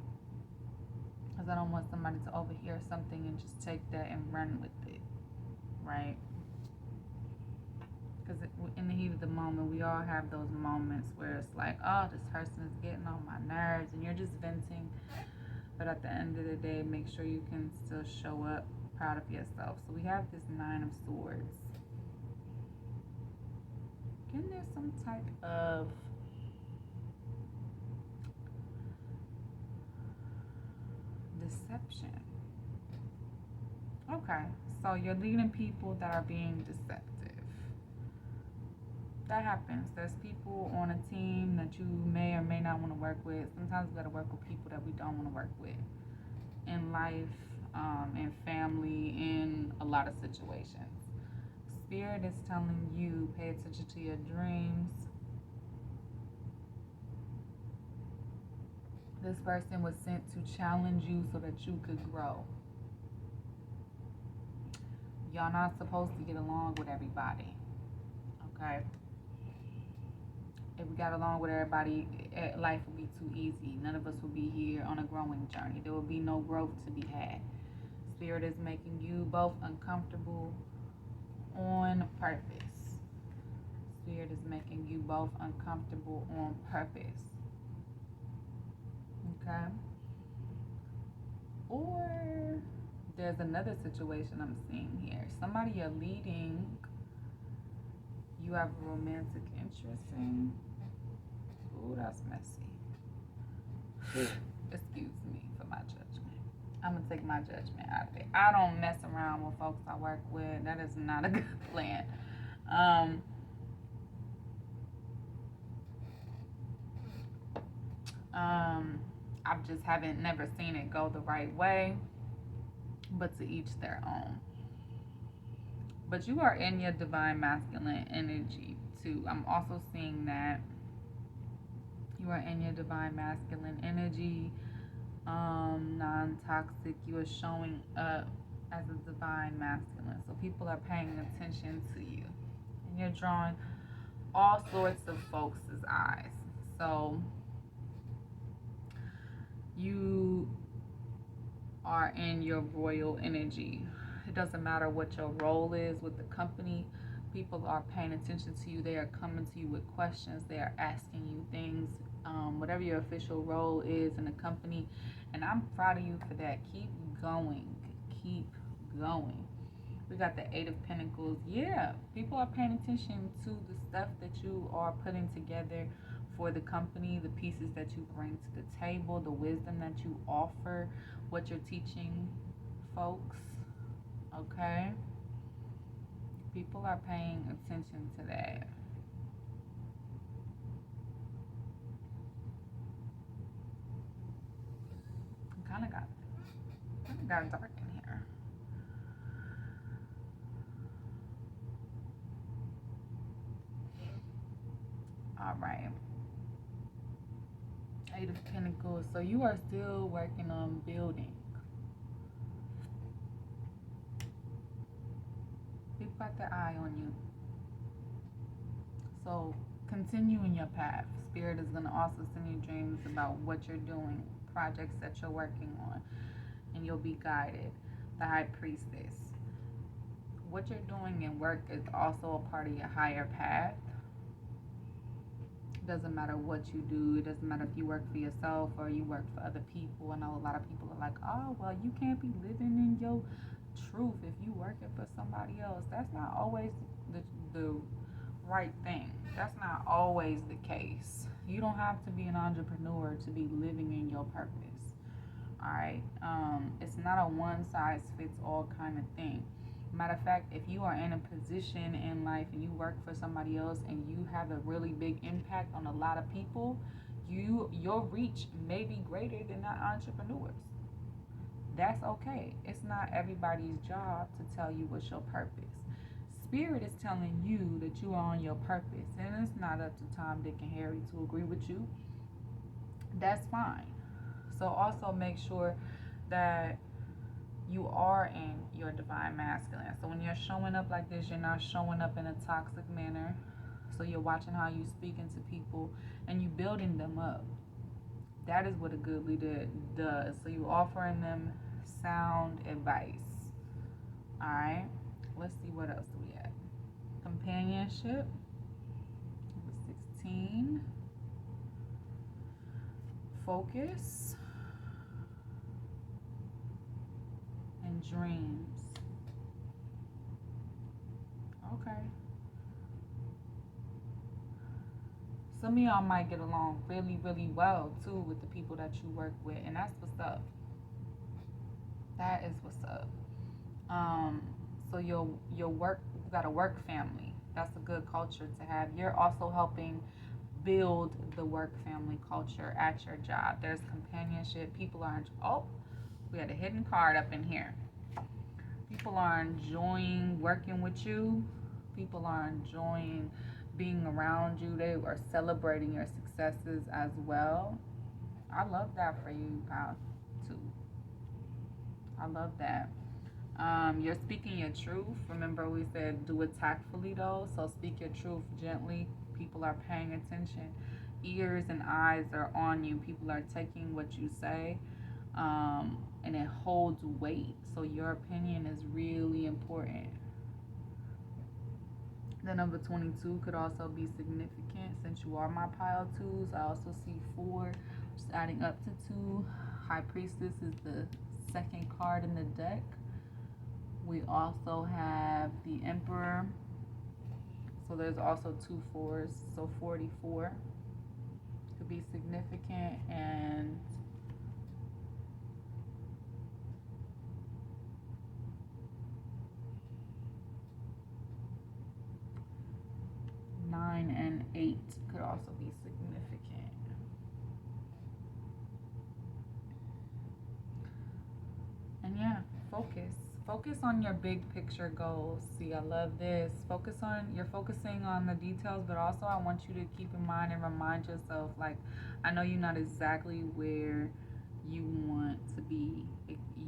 Because I don't want somebody to overhear something and just take that and run with it. Right? Because in the heat of the moment, we all have those moments where it's like, oh, this person is getting on my nerves, and you're just venting. But at the end of the day, make sure you can still show up proud of yourself. So we have this Nine of Swords. Isn't there some type of deception? Okay, so you're leading people that are being deceptive. That happens. There's people on a team that you may or may not want to work with. Sometimes we got to work with people that we don't want to work with in life, in family, in a lot of situations. Spirit is telling you, pay attention to your dreams. This person was sent to challenge you so that you could grow. Y'all not supposed to get along with everybody. Okay? If we got along with everybody, life would be too easy. None of us would be here on a growing journey. There would be no growth to be had. Spirit is making you both uncomfortable on purpose. Spirit is making you both uncomfortable on purpose. Okay? Or there's another situation I'm seeing here. Somebody you're leading, you have a romantic interest in. Ooh, that's messy. Excuse me for my judgment. I'm going to take my judgment out of it. I don't mess around with folks I work with. That is not a good plan. I just haven't never seen it go the right way, but to each their own. But you are in your divine masculine energy too. I'm also seeing that you are in your divine masculine energy, non-toxic. You are showing up as a divine masculine. So people are paying attention to you. And you're drawing all sorts of folks' eyes. So you are in your royal energy. It doesn't matter what your role is with the company. People are paying attention to you. They are coming to you with questions. They are asking you things. Whatever your official role is in the company. And I'm proud of you for that. Keep going. Keep going. We got the Eight of Pentacles. Yeah, people are paying attention to the stuff that you are putting together for the company, the pieces that you bring to the table, the wisdom that you offer, what you're teaching folks. Okay? People are paying attention to that. Kind of got dark in here. All right. Eight of Pentacles. So you are still working on building. People got their eye on you. So continue in your path. Spirit is going to also send you dreams about what you're doing, projects that you're working on, and you'll be guided. The High Priestess. What you're doing in work is also a part of your higher path. It doesn't matter what you do. It doesn't matter if you work for yourself or you work for other people. I know a lot of people are like, oh, well, you can't be living in your truth if you working for somebody else. That's not always the right thing. That's not always the case. You don't have to be an entrepreneur to be living in your purpose, All right. It's not a one size fits all kind of thing. Matter of fact, if you are in a position in life and you work for somebody else and you have a really big impact on a lot of people, your reach may be greater than that entrepreneur's. That's okay. It's not everybody's job to tell you what's your purpose. Spirit is telling you that you are on your purpose, and it's not up to Tom, Dick, and Harry to agree with you. That's fine. So also make sure that you are in your divine masculine. So when you're showing up like this, you're not showing up in a toxic manner. So you're watching how you speak into people and you building them up. That is what a good leader does. So you offering them sound advice. All right. Let's see what else do we have. Companionship. 16. Focus. And dreams. Okay. Some of y'all might get along really, really well too with the people that you work with, and that's what's up. That is what's up. So your work, you got a work family. That's a good culture to have. You're also helping build the work family culture at your job. There's companionship. People are we had a hidden card up in here. People are enjoying working with you. People are enjoying being around you. They are celebrating your successes as well. I love that for you guys too. I love that. You're speaking your truth. Remember, we said do it tactfully though. So speak your truth gently. People are paying attention. Ears and eyes are on you. People are taking what you say. And it holds weight. So your opinion is really important. The number 22 could also be significant since you are my pile twos. I also see 4, just adding up to 2. High Priestess is the second card in the deck. We also have the Emperor. So there's also 2 4s, so 44 could be significant. And nine and 8 could also be significant. And yeah, focus on your big picture goals. See, I love this. You're focusing on the details, but also I want you to keep in mind and remind yourself, like, I know you're not exactly where you want to be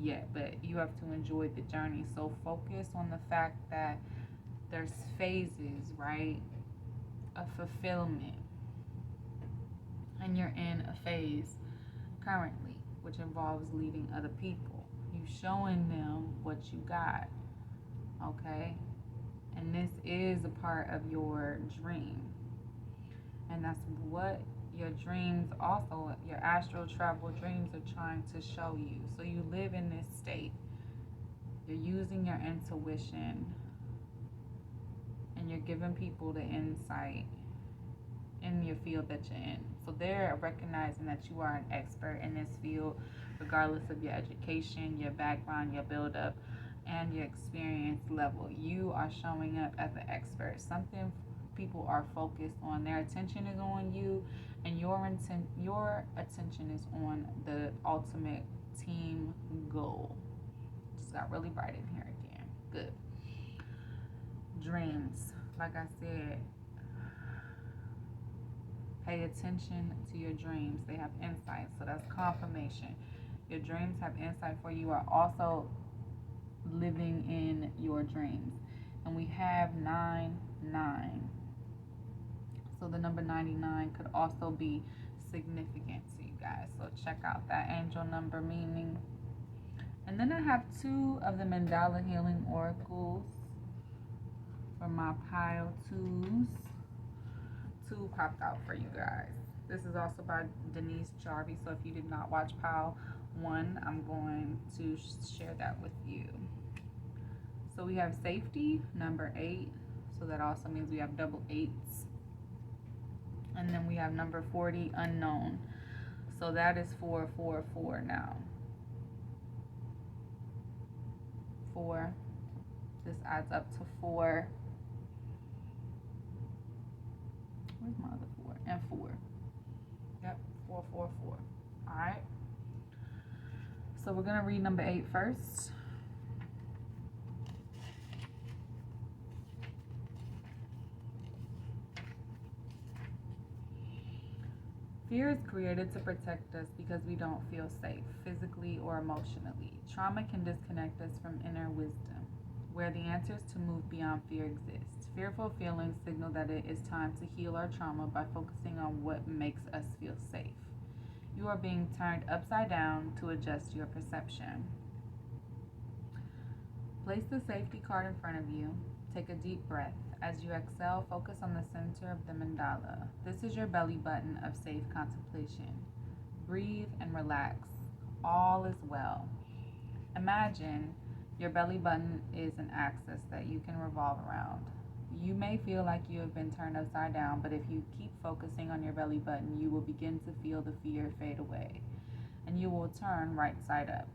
yet, but you have to enjoy the journey. So focus on the fact that there's phases, right, of fulfillment, and you're in a phase currently which involves leading other people. You showing them what you got, okay? And this is a part of your dream, and that's what your dreams, also your astral travel dreams, are trying to show you. So you live in this state, you're using your intuition, and you're giving people the insight in your field that you're in. So they're recognizing that you are an expert in this field, regardless of your education, your background, your build-up, and your experience level. You are showing up as an expert. Something people are focused on. Their attention is on you, and your attention is on the ultimate team goal. Just got really bright in here again. Good. Dreams. Like I said, pay attention to your dreams. They have insight, so that's confirmation. Your dreams have insight for you. You are also living in your dreams. And we have 99. So the number 99 could also be significant to you guys. So check out that angel number meaning. And then I have 2 of the Mandala Healing Oracles for my pile 2s. 2 popped out for you guys. This is also by Denise Jarvie. So if you did not watch pile 1, I'm going to share that with you. So we have safety, number 8. So that also means we have double 8s. And then we have number 40, unknown. So that is 444 now. 4. This adds up to 4. Where's my other 4? And 4. Yep, 4, 4, 4. All right. So we're going to read number 8 first. Fear is created to protect us because we don't feel safe, physically or emotionally. Trauma can disconnect us from inner wisdom, where the answers to move beyond fear exist. Fearful feelings signal that it is time to heal our trauma by focusing on what makes us feel safe. You are being turned upside down to adjust your perception. Place the safety card in front of you. Take a deep breath. As you exhale, focus on the center of the mandala. This is your belly button of safe contemplation. Breathe and relax. All is well. Imagine your belly button is an axis that you can revolve around. You may feel like you have been turned upside down, but if you keep focusing on your belly button, you will begin to feel the fear fade away, and you will turn right side up.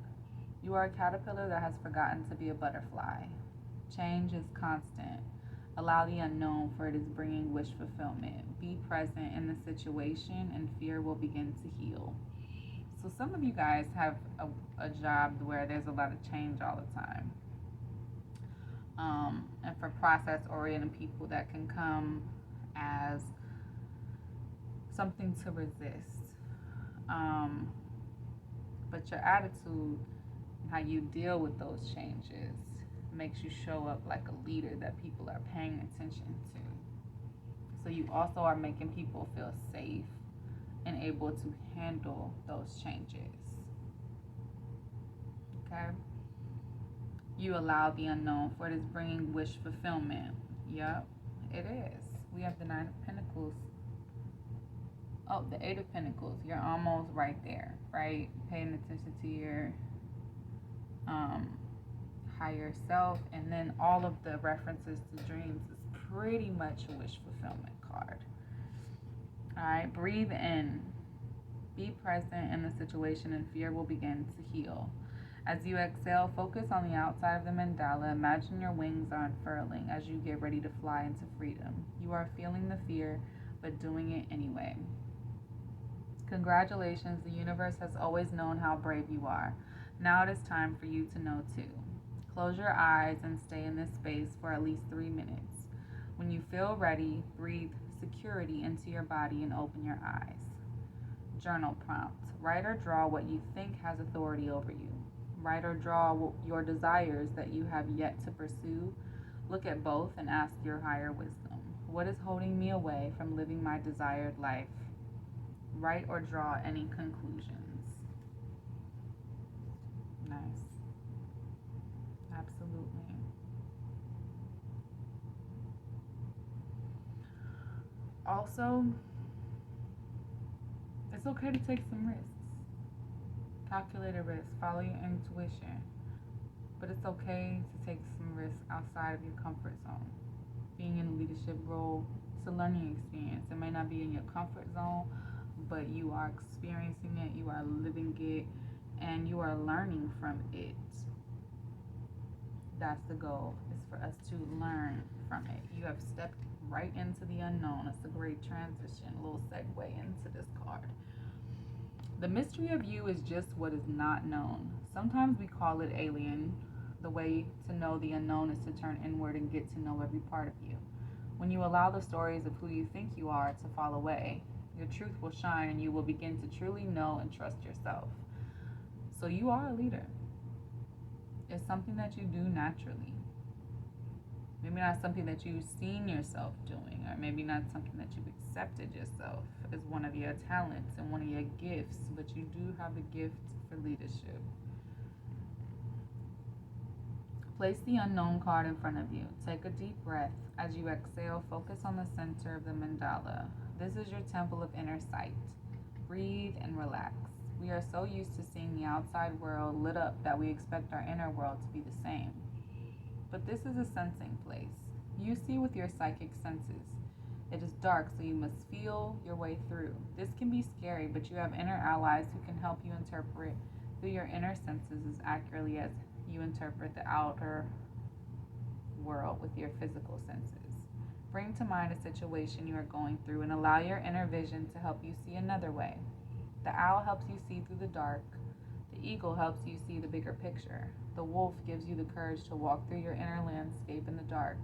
You are a caterpillar that has forgotten to be a butterfly. Change is constant. Allow the unknown, for it is bringing wish fulfillment. Be present in the situation, and fear will begin to heal. So some of you guys have a job where there's a lot of change all the time. And for process-oriented people, that can come as something to resist. But your attitude and how you deal with those changes makes you show up like a leader that people are paying attention to. So you also are making people feel safe and able to handle those changes. Okay? You allow the unknown, for it is bringing wish fulfillment. Yep, it is. We have the 9 of Pentacles. Oh, the 8 of Pentacles. You're almost right there, right? Paying attention to your higher self, and then all of the references to dreams is pretty much a wish fulfillment card. All right, breathe in. Be present in the situation, and fear will begin to heal. As you exhale, focus on the outside of the mandala. Imagine your wings are unfurling as you get ready to fly into freedom. You are feeling the fear, but doing it anyway. Congratulations, the universe has always known how brave you are. Now it is time for you to know too. Close your eyes and stay in this space for at least 3 minutes. When you feel ready, breathe security into your body and open your eyes. Journal prompt. Write or draw what you think has authority over you. Write or draw your desires that you have yet to pursue. Look at both and ask your higher wisdom. What is holding me away from living my desired life? Write or draw any conclusions. Nice. Absolutely. Also, it's okay to take some risks. Calculated risk, follow your intuition. But it's okay to take some risks outside of your comfort zone. Being in a leadership role, it's a learning experience. It may not be in your comfort zone, but you are experiencing it, you are living it, and you are learning from it. That's the goal, is for us to learn from it. You have stepped right into the unknown. It's a great transition, a little segue into this card. The mystery of you is just what is not known. Sometimes we call it alien. The way to know the unknown is to turn inward and get to know every part of you. When you allow the stories of who you think you are to fall away, your truth will shine and you will begin to truly know and trust yourself. So you are a leader. It's something that you do naturally. Maybe not something that you've seen yourself doing, or maybe not something that you've accepted yourself as one of your talents and one of your gifts, but you do have the gift for leadership. Place the unknown card in front of you. Take a deep breath. As you exhale, focus on the center of the mandala. This is your temple of inner sight. Breathe and relax. We are so used to seeing the outside world lit up that we expect our inner world to be the same. But this is a sensing place. You see with your psychic senses. It is dark, so you must feel your way through. This can be scary, but you have inner allies who can help you interpret through your inner senses as accurately as You interpret the outer world with your physical senses. Bring to mind a situation you are going through and allow your inner vision to help you see another way. The owl helps you see through the dark. The eagle helps you see the bigger picture. The wolf gives you the courage to walk through your inner landscape in the dark.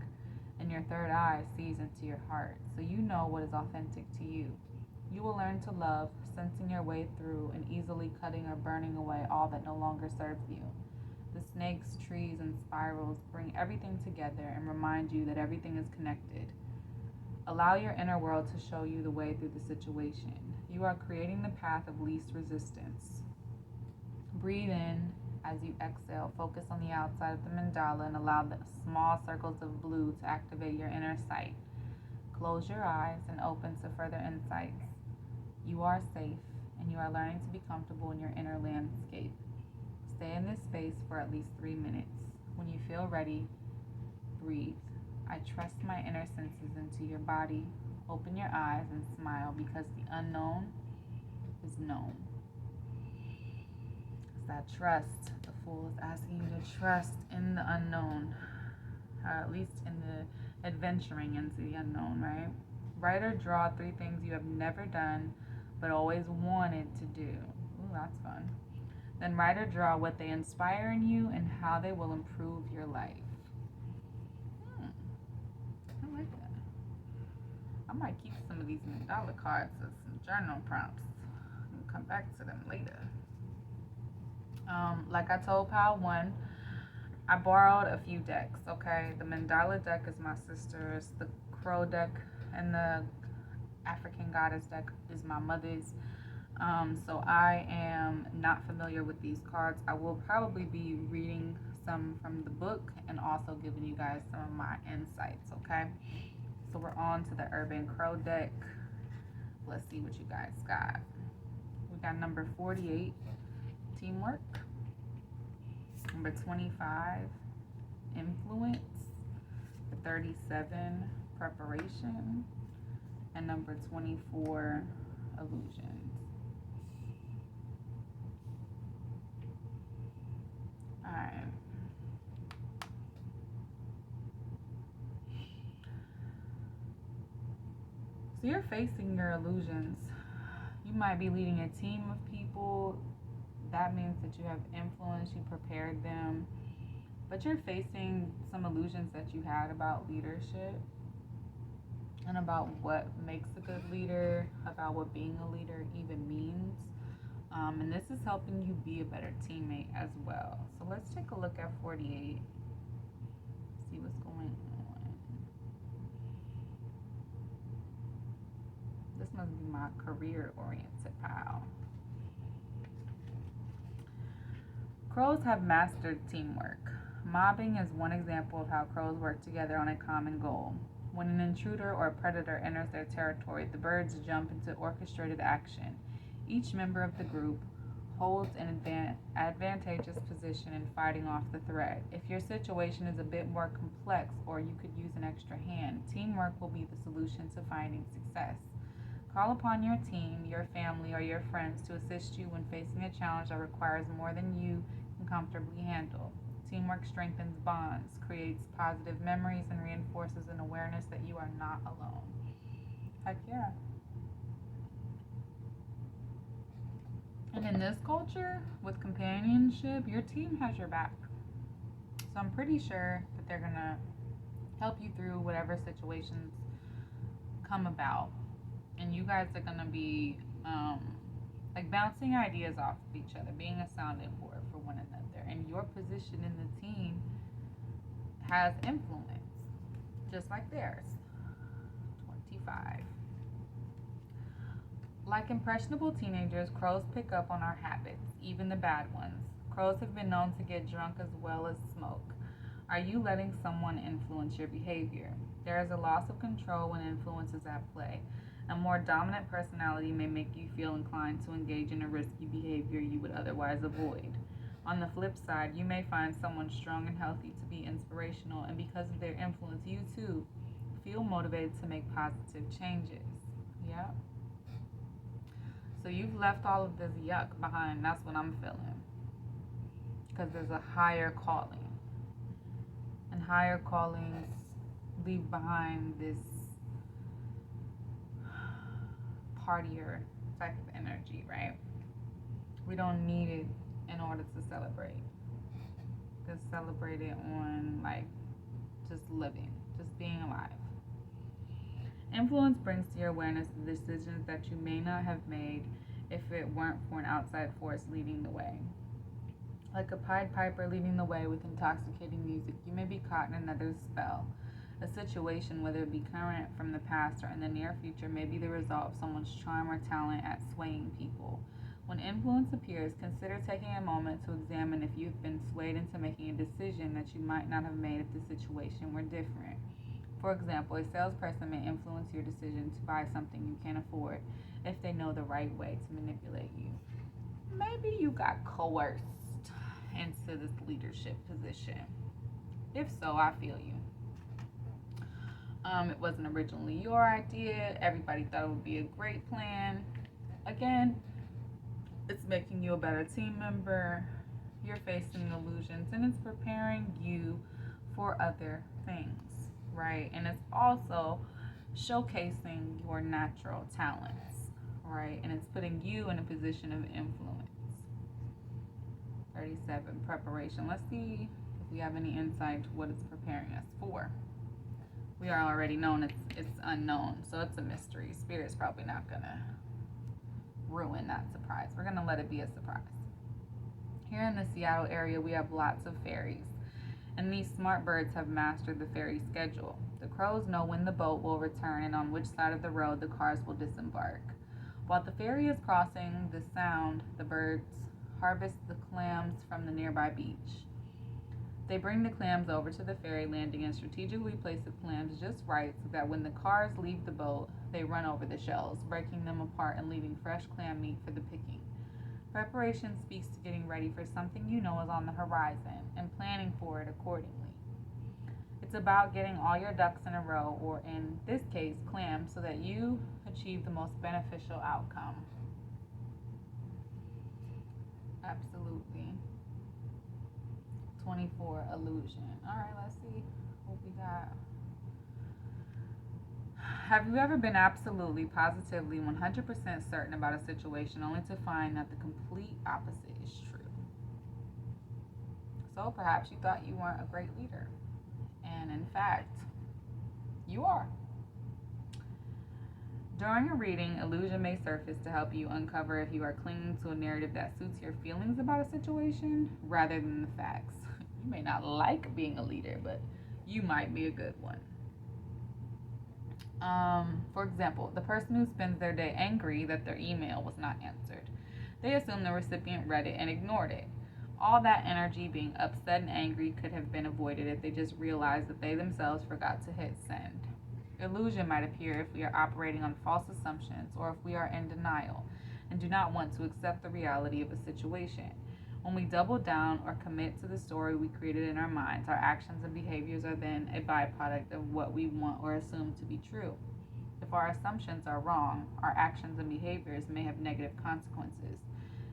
And your third eye sees into your heart, so you know what is authentic to you. You will learn to love, sensing your way through and easily cutting or burning away all that no longer serves you. The snakes, trees, and spirals bring everything together and remind you that everything is connected. Allow your inner world to show you the way through the situation. You are creating the path of least resistance. Breathe in as you exhale. Focus on the outside of the mandala and allow the small circles of blue to activate your inner sight. Close your eyes and open to further insights. You are safe and you are learning to be comfortable in your inner landscape. Stay in this space for at least 3 minutes. When you feel ready, breathe. I trust my inner senses into your body. Open your eyes and smile because the unknown is known. It's that trust. The Fool is asking you to trust in the unknown, or at least in the adventuring into the unknown, right? Write or draw 3 things you have never done but always wanted to do. Ooh, that's fun. Then write or draw what they inspire in you and how they will improve your life. I like that. I might keep some of these mandala cards as some journal prompts and come back to them later. Like I told Pal 1, I borrowed a few decks, okay? The mandala deck is my sister's, the crow deck and the African goddess deck is my mother's. So I am not familiar with these cards. I will probably be reading some from the book and also giving you guys some of my insights, okay? So we're on to the Urban Crow deck. Let's see what you guys got. We got number 48, teamwork. Number 25, influence. 37, preparation. And number 24, illusions. Alright. So you're facing your illusions. You might be leading a team of people. That means that you have influence, you prepared them. But you're facing some illusions that you had about leadership and about what makes a good leader, about what being a leader even means. And this is helping you be a better teammate as well. So let's take a look at 48. See what's going on. This must be my career-oriented pal. Crows have mastered teamwork. Mobbing is one example of how crows work together on a common goal. When an intruder or predator enters their territory, the birds jump into orchestrated action. Each member of the group holds an advantageous position in fighting off the threat. If your situation is a bit more complex or you could use an extra hand, teamwork will be the solution to finding success. Call upon your team, your family, or your friends to assist you when facing a challenge that requires more than you can comfortably handle. Teamwork strengthens bonds, creates positive memories, and reinforces an awareness that you are not alone. Heck yeah. And in this culture, with companionship, your team has your back. So I'm pretty sure that they're going to help you through whatever situations come about. And you guys are going to be like bouncing ideas off of each other, being a sounding board for one another. And your position in the team has influence, just like theirs. 25. Like impressionable teenagers, crows pick up on our habits, even the bad ones. Crows have been known to get drunk as well as smoke. Are you letting someone influence your behavior? There is a loss of control when influence is at play. A more dominant personality may make you feel inclined to engage in a risky behavior you would otherwise avoid. On the flip side, you may find someone strong and healthy to be inspirational, and because of their influence, you too feel motivated to make positive changes. Yeah. So you've left all of this yuck behind. That's what I'm feeling. because there's a higher calling. And higher callings leave behind this partier type of energy, right? We don't need it in order to celebrate. Just celebrate it on like just living, just being alive. Influence brings to your awareness the decisions that you may not have made if it weren't for an outside force leading the way. Like a Pied Piper leading the way with intoxicating music, you may be caught in another spell. A situation, whether it be current, from the past, or in the near future, may be the result of someone's charm or talent at swaying people. When influence appears, consider taking a moment to examine if you've been swayed into making a decision that you might not have made if the situation were different. For example, a salesperson may influence your decision to buy something you can't afford if they know the right way to manipulate you. Maybe you got coerced into this leadership position. If so, I feel you. It wasn't originally your idea. Everybody thought it would be a great plan. Again, it's making you a better team member. You're facing illusions, and it's preparing you for other things, right? And it's also showcasing your natural talents, right? And it's putting you in a position of influence. 37, preparation. Let's see if we have any insight to what it's preparing us for. We are already known it's unknown, so it's a mystery. Spirit's probably not gonna ruin that surprise. We're gonna let it be a surprise. Here in the Seattle area, we have lots of ferries, and these smart birds have mastered the ferry schedule. The crows know when the boat will return and on which side of the road the cars will disembark. While the ferry is crossing the sound, the birds harvest the clams from the nearby beach. They bring the clams over to the ferry landing and strategically place the clams just right so that when the cars leave the boat, they run over the shells, breaking them apart and leaving fresh clam meat for the picking. Preparation speaks to getting ready for something you know is on the horizon and planning for it accordingly. It's about getting all your ducks in a row, or in this case, clams, so that you achieve the most beneficial outcome. Absolutely. 24, illusion. All right, let's see what we got. Have you ever been absolutely, positively, 100% certain about a situation only to find that the complete opposite is true? So perhaps you thought you weren't a great leader, and in fact, you are. During a reading, illusion may surface to help you uncover if you are clinging to a narrative that suits your feelings about a situation rather than the facts. You may not like being a leader, but you might be a good one. For example, the person who spends their day angry that their email was not answered. They assume the recipient read it and ignored it. All that energy being upset and angry could have been avoided if they just realized that they themselves forgot to hit send. Illusion might appear if we are operating on false assumptions or if we are in denial and do not want to accept the reality of a situation. When we double down or commit to the story we created in our minds, our actions and behaviors are then a byproduct of what we want or assume to be true. If our assumptions are wrong, our actions and behaviors may have negative consequences.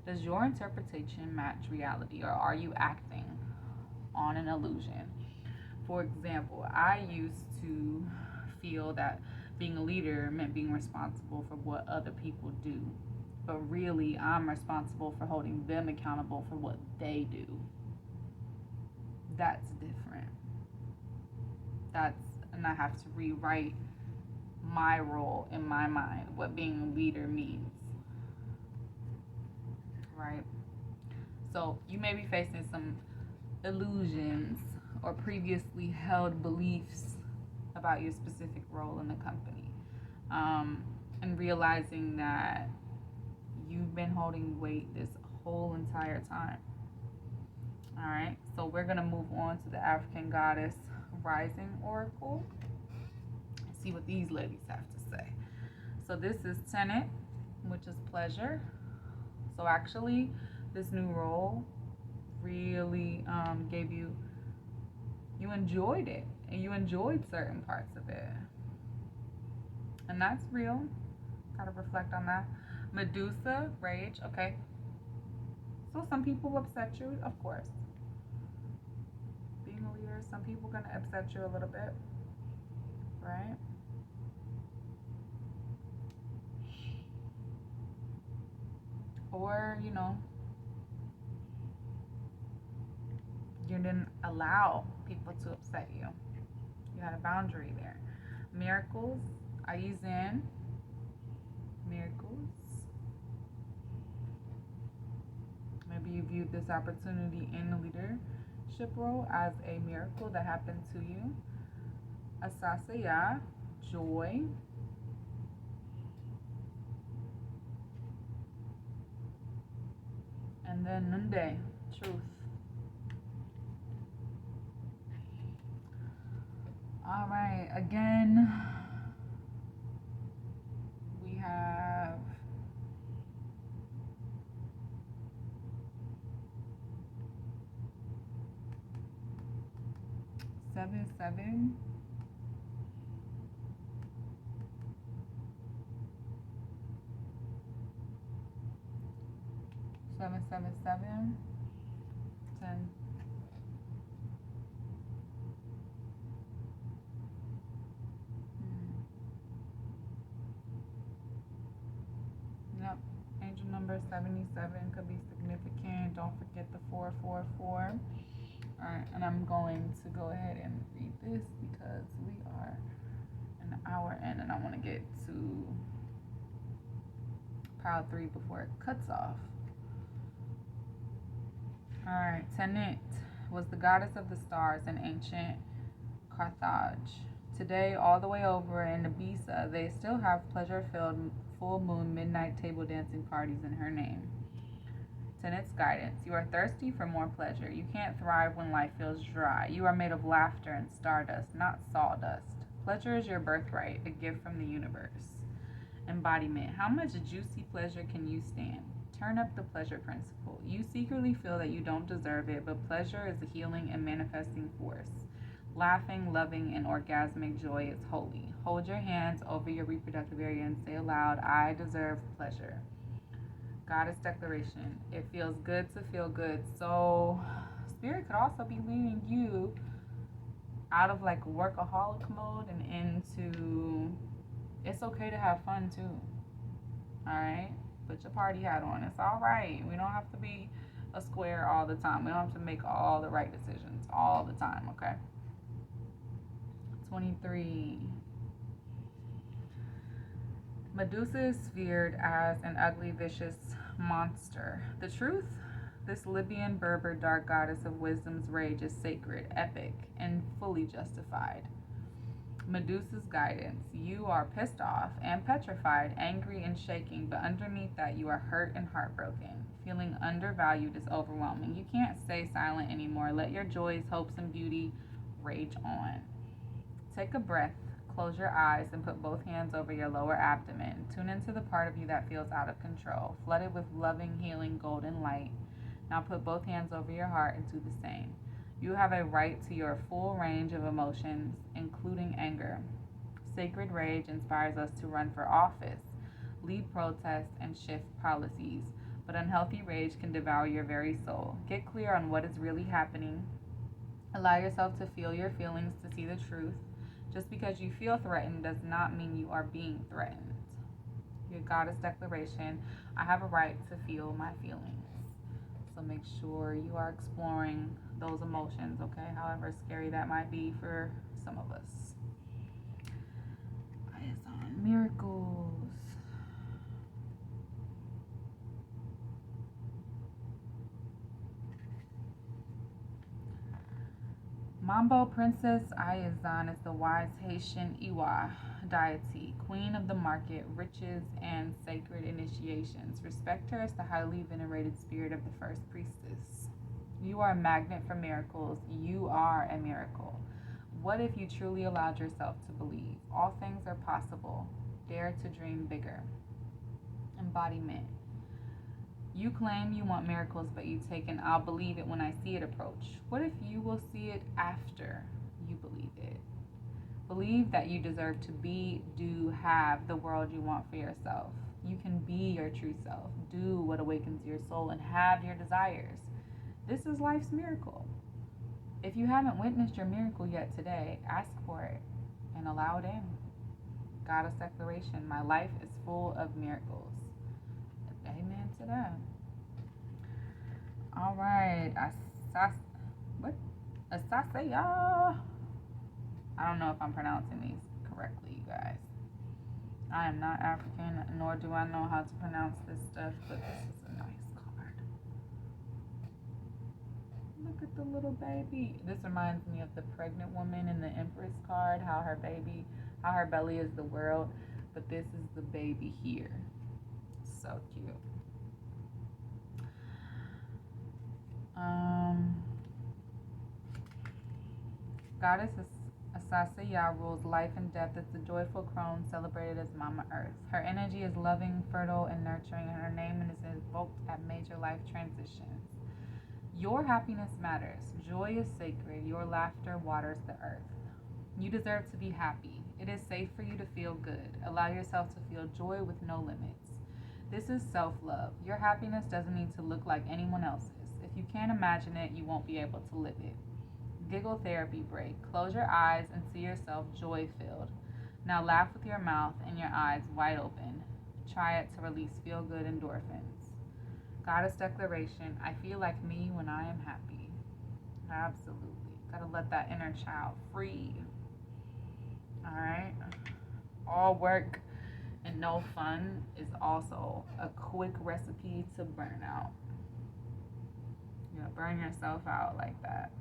Does your interpretation match reality, or are you acting on an illusion? For example, I used to feel that being a leader meant being responsible for what other people do. But really, I'm responsible for holding them accountable for what they do. That's different. And I have to rewrite my role in my mind, what being a leader means. Right? So you may be facing some illusions or previously held beliefs about your specific role in the company, and realizing that you've been holding weight this whole entire time. All right, so we're going to move on to the African Goddess Rising Oracle. See what these ladies have to say. So this is Tenet, which is pleasure. So actually, this new role really gave you enjoyed it, and you enjoyed certain parts of it, and that's real. Gotta reflect on that. Medusa, rage. Okay, so some people upset you, of course, some people gonna upset you a little bit, right? Or, you didn't allow people to upset you. You had a boundary there. Miracles, Ayizan, miracles. Maybe you viewed this opportunity in the leadership role as a miracle that happened to you. Asasaya, joy. And then Nunde, truth. All right, again, we have seven, seven. Seven, seven, seven. 10. Yep. Angel number 77 could be significant. Don't forget the 444. Alright, and I'm going to go ahead and read this because we are an hour in and I want to get to pile 3 before it cuts off. Alright, Tanit was the goddess of the stars in ancient Carthage. Today, all the way over in Ibiza, they still have pleasure-filled full moon midnight table dancing parties in her name. Tanit's guidance. You are thirsty for more pleasure. You can't thrive when life feels dry. You are made of laughter and stardust, not sawdust. Pleasure is your birthright, a gift from the universe. Embodiment. How much juicy pleasure can you stand? Turn up the pleasure principle. You secretly feel that you don't deserve it, but pleasure is a healing and manifesting force. Laughing, loving, and orgasmic joy is holy. Hold your hands over your reproductive area and say aloud, I deserve pleasure. Goddess declaration. It feels good to feel good. So, Spirit could also be leading you out of like workaholic mode and into it's okay to have fun too. Alright? Put your party hat on. It's alright. We don't have to be a square all the time. We don't have to make all the right decisions all the time, okay? 23. Medusa is feared as an ugly, vicious monster. The truth? This Libyan Berber dark goddess of wisdom's rage is sacred, epic, and fully justified. Medusa's guidance. You are pissed off and petrified, angry and shaking, but underneath that you are hurt and heartbroken. Feeling undervalued is overwhelming. You can't stay silent anymore. Let your joys, hopes, and beauty rage on. Take a breath, close your eyes, and put both hands over your lower abdomen. Tune into the part of you that feels out of control, flooded with loving, healing, golden light. Now put both hands over your heart and do the same. You have a right to your full range of emotions, including anger. Sacred rage inspires us to run for office, lead protests, and shift policies. But unhealthy rage can devour your very soul. Get clear on what is really happening. Allow yourself to feel your feelings to see the truth. Just because you feel threatened does not mean you are being threatened. Your goddess declaration. I have a right to feel my feelings. So make sure you are exploring those emotions, okay? However scary that might be for some of us. Eyes on miracles. Mambo Princess Ayazan is the wise Haitian Iwa deity, queen of the market, riches, and sacred initiations. Respect her as the highly venerated spirit of the first priestess. You are a magnet for miracles. You are a miracle. What if you truly allowed yourself to believe? All things are possible. Dare to dream bigger. Embodiment. You claim you want miracles, but you take an I'll believe it when I see it approach. What if you will see it after you believe it? Believe that you deserve to be, do, have the world you want for yourself. You can be your true self, do what awakens your soul, and have your desires. This is life's miracle. If you haven't witnessed your miracle yet today, ask for it and allow it in. Goddess declaration, my life is full of miracles. Amen to that. All right, Asasaya. I don't know if I'm pronouncing these correctly, you guys. I am not African, nor do I know how to pronounce this stuff, but this is a nice card. Look at the little baby. This reminds me of the pregnant woman in the Empress card, how her belly is the world, but this is the baby here. So cute. Goddess Asasaya rules life and death as the joyful crone celebrated as Mama Earth. Her energy is loving, fertile, and nurturing, and her name is invoked at major life transitions. Your happiness matters. Joy is sacred. Your laughter waters the earth. You deserve to be happy. It is safe for you to feel good. Allow yourself to feel joy with no limits. This is self-love. Your happiness doesn't need to look like anyone else's. If you can't imagine it, you won't be able to live it. Giggle therapy break. Close your eyes and see yourself joy-filled. Now laugh with your mouth and your eyes wide open. Try it to release feel-good endorphins. Goddess declaration, I feel like me when I am happy. Absolutely. Gotta let that inner child free. Alright? All work and no fun is also a quick recipe to burnout. You know, burn yourself out like that.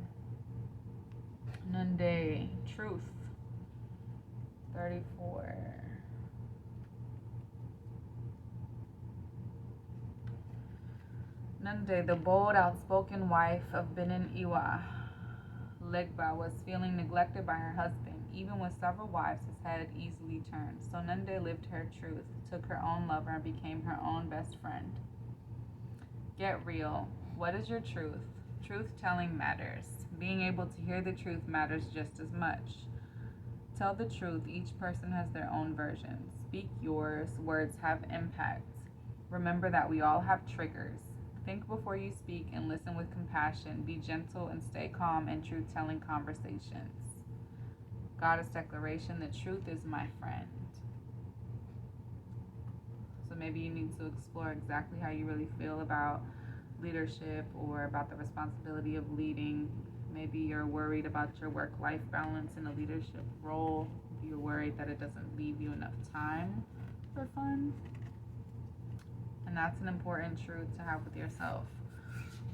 Nunde, truth. 34. Nunde, the bold, outspoken wife of Benin Iwa, Legba, was feeling neglected by her husband. Even with several wives, his head easily turned. So Nunde lived her truth, took her own lover, and became her own best friend. Get real. What is your truth? Truth telling matters. Being able to hear the truth matters just as much. Tell the truth. Each person has their own version. Speak yours. Words have impact. Remember that we all have triggers. Think before you speak and listen with compassion. Be gentle and stay calm in truth-telling conversations. Goddess declaration, the truth is my friend. So maybe you need to explore exactly how you really feel about leadership or about the responsibility of leading. Maybe you're worried about your work-life balance in a leadership role. You're worried that it doesn't leave you enough time for fun. And that's an important truth to have with yourself,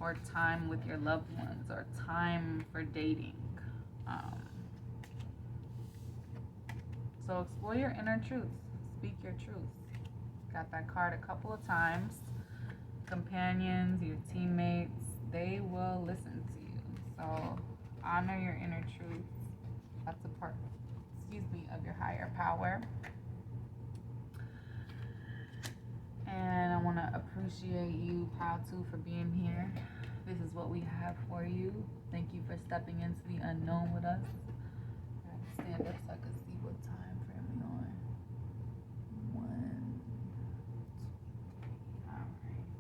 or time with your loved ones, or time for dating. So explore your inner truths. Speak your truths. Got that card a couple of times. Companions, your teammates, they will listen to you. So honor your inner truths. That's a part, of your higher power. And I want to appreciate you, Patu, for being here. This is what we have for you. Thank you for stepping into the unknown with us. I have to stand up so I can see what time frame we're on. 1. All right.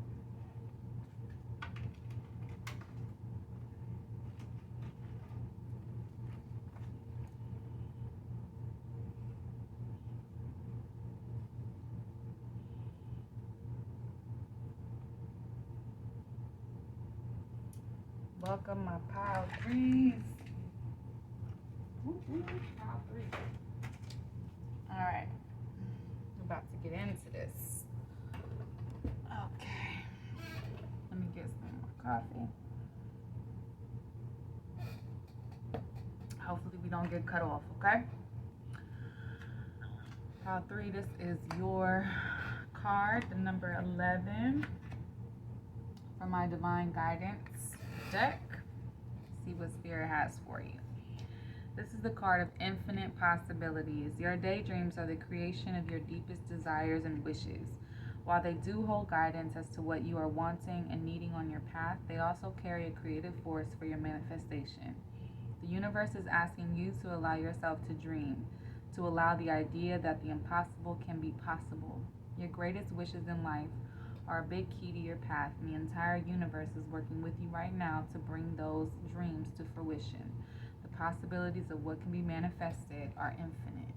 Welcome, my pile threes. Pile three. All right, we're about to get into this. Okay, let me get some more coffee. Hopefully we don't get cut off, okay? Pile three, this is your card, the number 11 for my divine guidance deck. See what Spirit has for you. This is the card of infinite possibilities. Your daydreams are the creation of your deepest desires and wishes. While they do hold guidance as to what you are wanting and needing on your path, they also carry a creative force for your manifestation. The universe is asking you to allow yourself to dream, to allow the idea that the impossible can be possible. Your greatest wishes in life are a big key to your path, and the entire universe is working with you right now to bring those dreams to fruition. The possibilities of what can be manifested are infinite.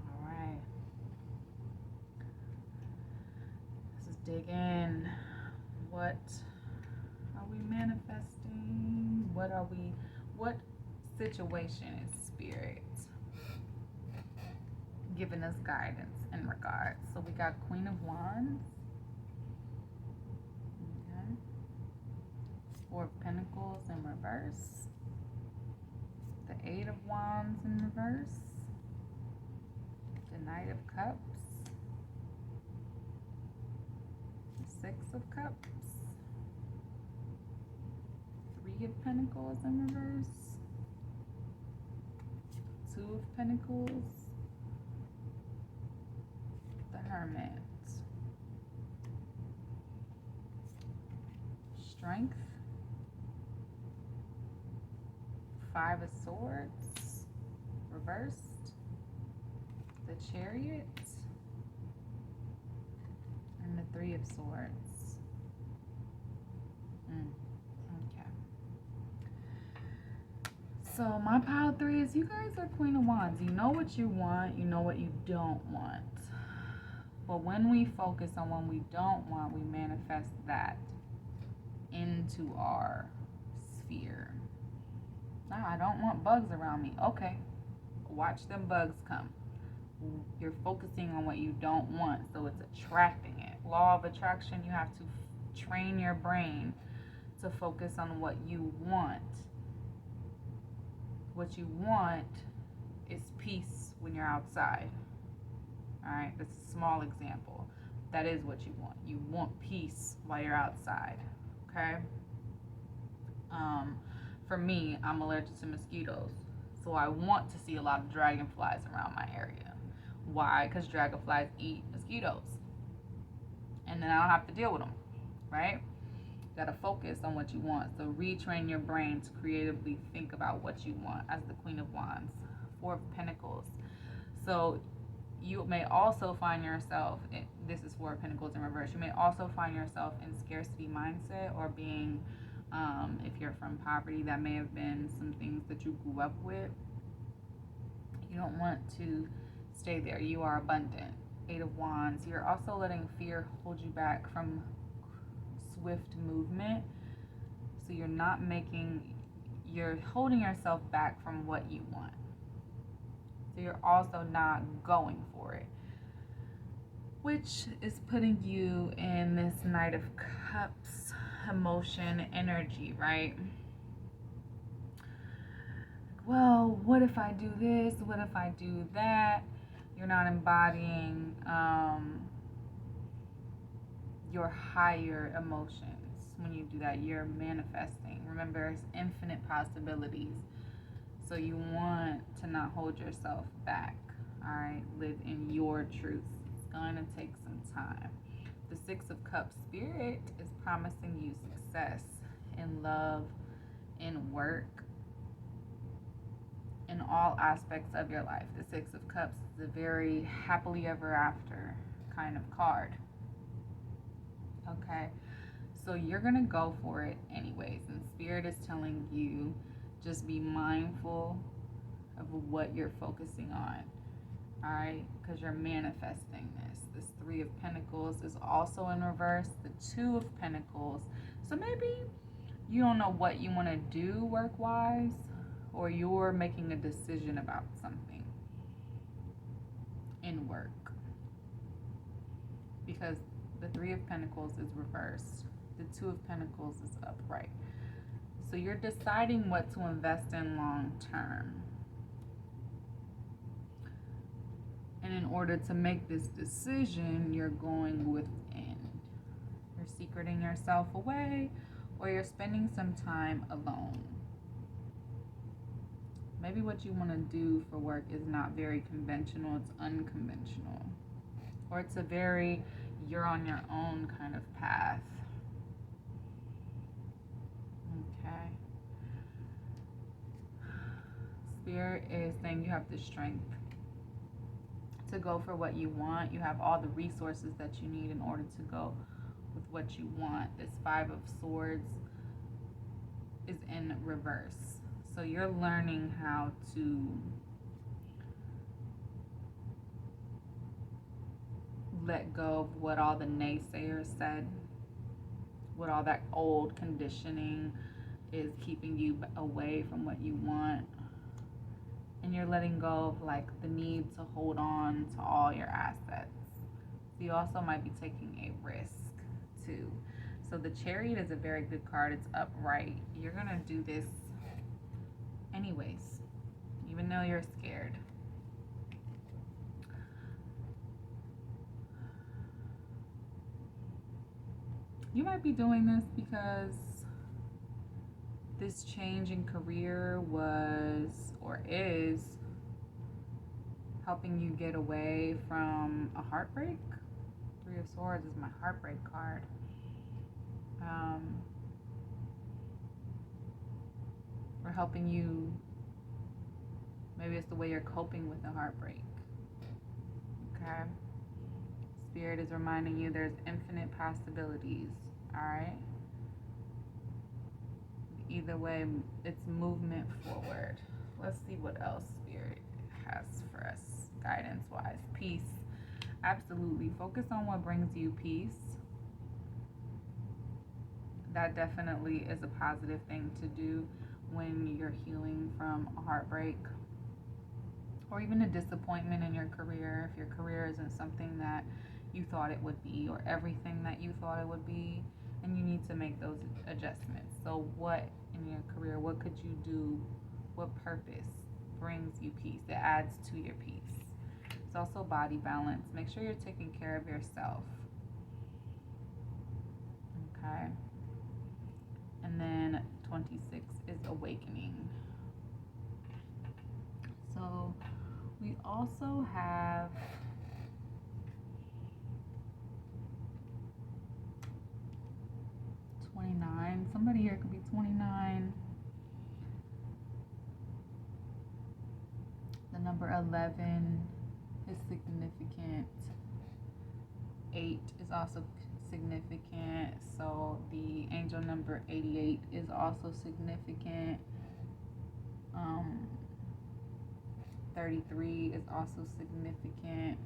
All right. Let's just dig in. What are we manifesting? What situation is Spirit giving us guidance in regards? So we got Queen of Wands. Okay. Four of Pentacles in reverse. The Eight of Wands in reverse. The Knight of Cups. The Six of Cups. Three of Pentacles in reverse. Two of Pentacles. The Hermit. Strength. Five of Swords. Reversed. The Chariot. And the Three of Swords. Okay. So my pile 3 is you guys are Queen of Wands. You know what you want. You know what you don't want. But when we focus on what we don't want, we manifest that into our sphere. Nah, I don't want bugs around me. Okay. Watch them bugs come. You're focusing on what you don't want, so it's attracting it. Law of attraction, you have to train your brain to focus on what you want. What you want is peace when you're outside. All right, that's a small example. That is what you want. You want peace while you're outside. Okay. For me, I'm allergic to mosquitoes, so I want to see a lot of dragonflies around my area. Why? Because dragonflies eat mosquitoes, and then I don't have to deal with them. Right? You gotta focus on what you want. So retrain your brain to creatively think about what you want as the Queen of Wands. Four of Pentacles. So you may also find yourself, this is Four of Pentacles in reverse, you may also find yourself in scarcity mindset or being, if you're from poverty, that may have been some things that you grew up with. You don't want to stay there. You are abundant. Eight of Wands. You're also letting fear hold you back from swift movement. So you're holding yourself back from what you want. So you're also not going for it, which is putting you in this Knight of Cups emotion energy, right? Well, what if I do this? What if I do that? You're not embodying your higher emotions. When you do that, you're manifesting. Remember, it's infinite possibilities. So you want to not hold yourself back. All right, live in your truth. It's going to take some time. The Six of Cups Spirit is promising you success in love, in work, in all aspects of your life. The Six of Cups is a very happily ever after kind of card. Okay, so you're going to go for it anyways. And Spirit is telling you, just be mindful of what you're focusing on. All right, because you're manifesting this. This Three of Pentacles is also in reverse. The Two of Pentacles. So maybe you don't know what you want to do work-wise, or you're making a decision about something in work. Because the Three of Pentacles is reversed. The Two of Pentacles is upright. So you're deciding what to invest in long term. And in order to make this decision, you're going within. You're secreting yourself away, or you're spending some time alone. Maybe what you want to do for work is not very conventional, it's unconventional. Or it's a very you're on your own kind of path. Okay. Spirit is saying you have the strength to go for what you want. You have all the resources that you need in order to go with what you want. This Five of Swords is in reverse. So you're learning how to let go of what all the naysayers said, what all that old conditioning is keeping you away from what you want. And you're letting go of like the need to hold on to all your assets. So you also might be taking a risk too. So the Chariot is a very good card. It's upright. You're gonna do this anyways, even though you're scared. You might be doing this because this change in career was or is helping you get away from a heartbreak. Three of Swords is my heartbreak card. Or helping you, maybe it's the way you're coping with the heartbreak. Okay? Spirit is reminding you there's infinite possibilities. Alright? Either way, it's movement forward. Let's see what else Spirit has for us, guidance-wise. Peace. Absolutely. Focus on what brings you peace. That definitely is a positive thing to do when you're healing from a heartbreak or even a disappointment in your career. If your career isn't something that you thought it would be or everything that you thought it would be, and you need to make those adjustments. So what in your career, what could you do? What purpose brings you peace? It adds to your peace. It's also body balance. Make sure you're taking care of yourself. Okay. And then 26 is awakening. So we also have somebody here could be 29. The number 11 is significant. 8 is also significant. So the angel number 88 is also significant. 33 is also significant.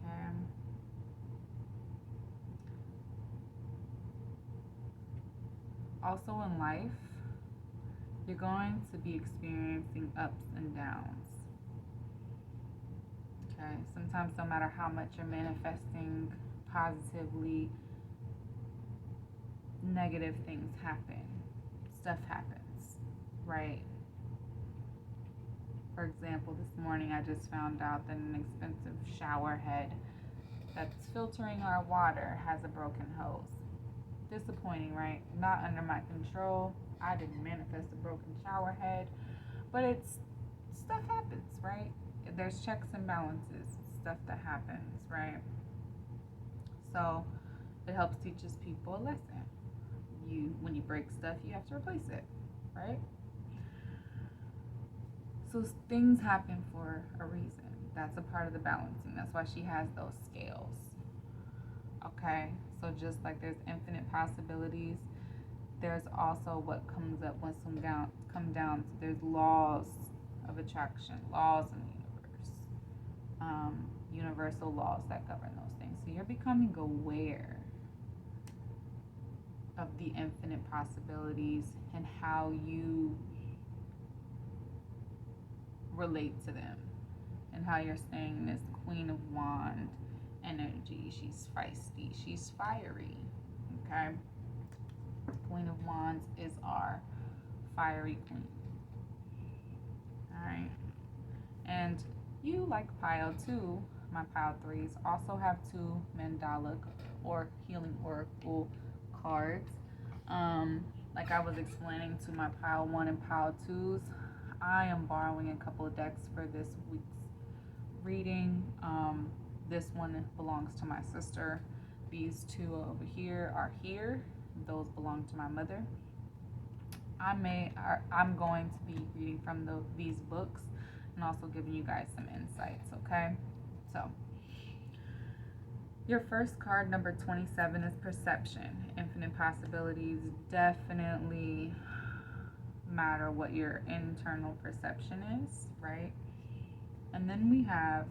Okay. Also in life, you're going to be experiencing ups and downs. Okay, sometimes no matter how much you're manifesting positively, negative things happen. Stuff happens, right? For example, this morning I just found out that an expensive shower head that's filtering our water has a broken hose. Disappointing, right? Not under my control. I didn't manifest a broken shower head, but it's stuff happens, right? There's checks and balances, stuff that happens, right? So it helps teaches people a lesson. When you break stuff, you have to replace it, right? So things happen for a reason. That's a part of the balancing. That's why she has those scales. Okay, so just like there's infinite possibilities, there's also what comes up when some come down. So there's laws of attraction, laws in the universe, universal laws that govern those things. So you're becoming aware of the infinite possibilities and how you relate to them, and how you're staying this Queen of Wands energy. She's feisty, she's fiery. Okay, Queen of Wands is our fiery queen. All right, and you, like pile 2, my pile 3s also have 2 mandala or healing oracle cards. Like I was explaining to my pile 1 and pile 2s, I am borrowing a couple of decks for this week's reading. This one belongs to my sister. These 2 over here are here. Those belong to my mother. I'm going to be reading from these books. and also giving you guys some insights, okay? So, your first card, number 27, is Perception. Infinite possibilities definitely matter what your internal perception is, right? And then we have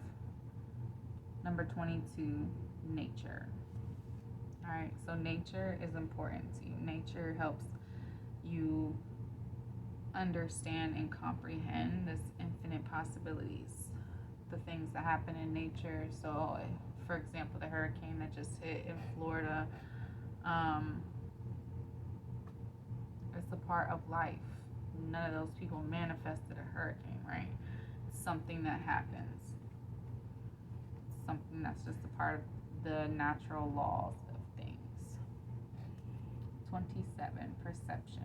number 22, Nature. All right, so nature is important to you. Nature helps you understand and comprehend this infinite possibilities, the things that happen in nature. So, for example, the hurricane that just hit in Florida, it's a part of life. None of those people manifested a hurricane, right? It's something that happens. It's something that's just a part of the natural laws of things. 27, Perception.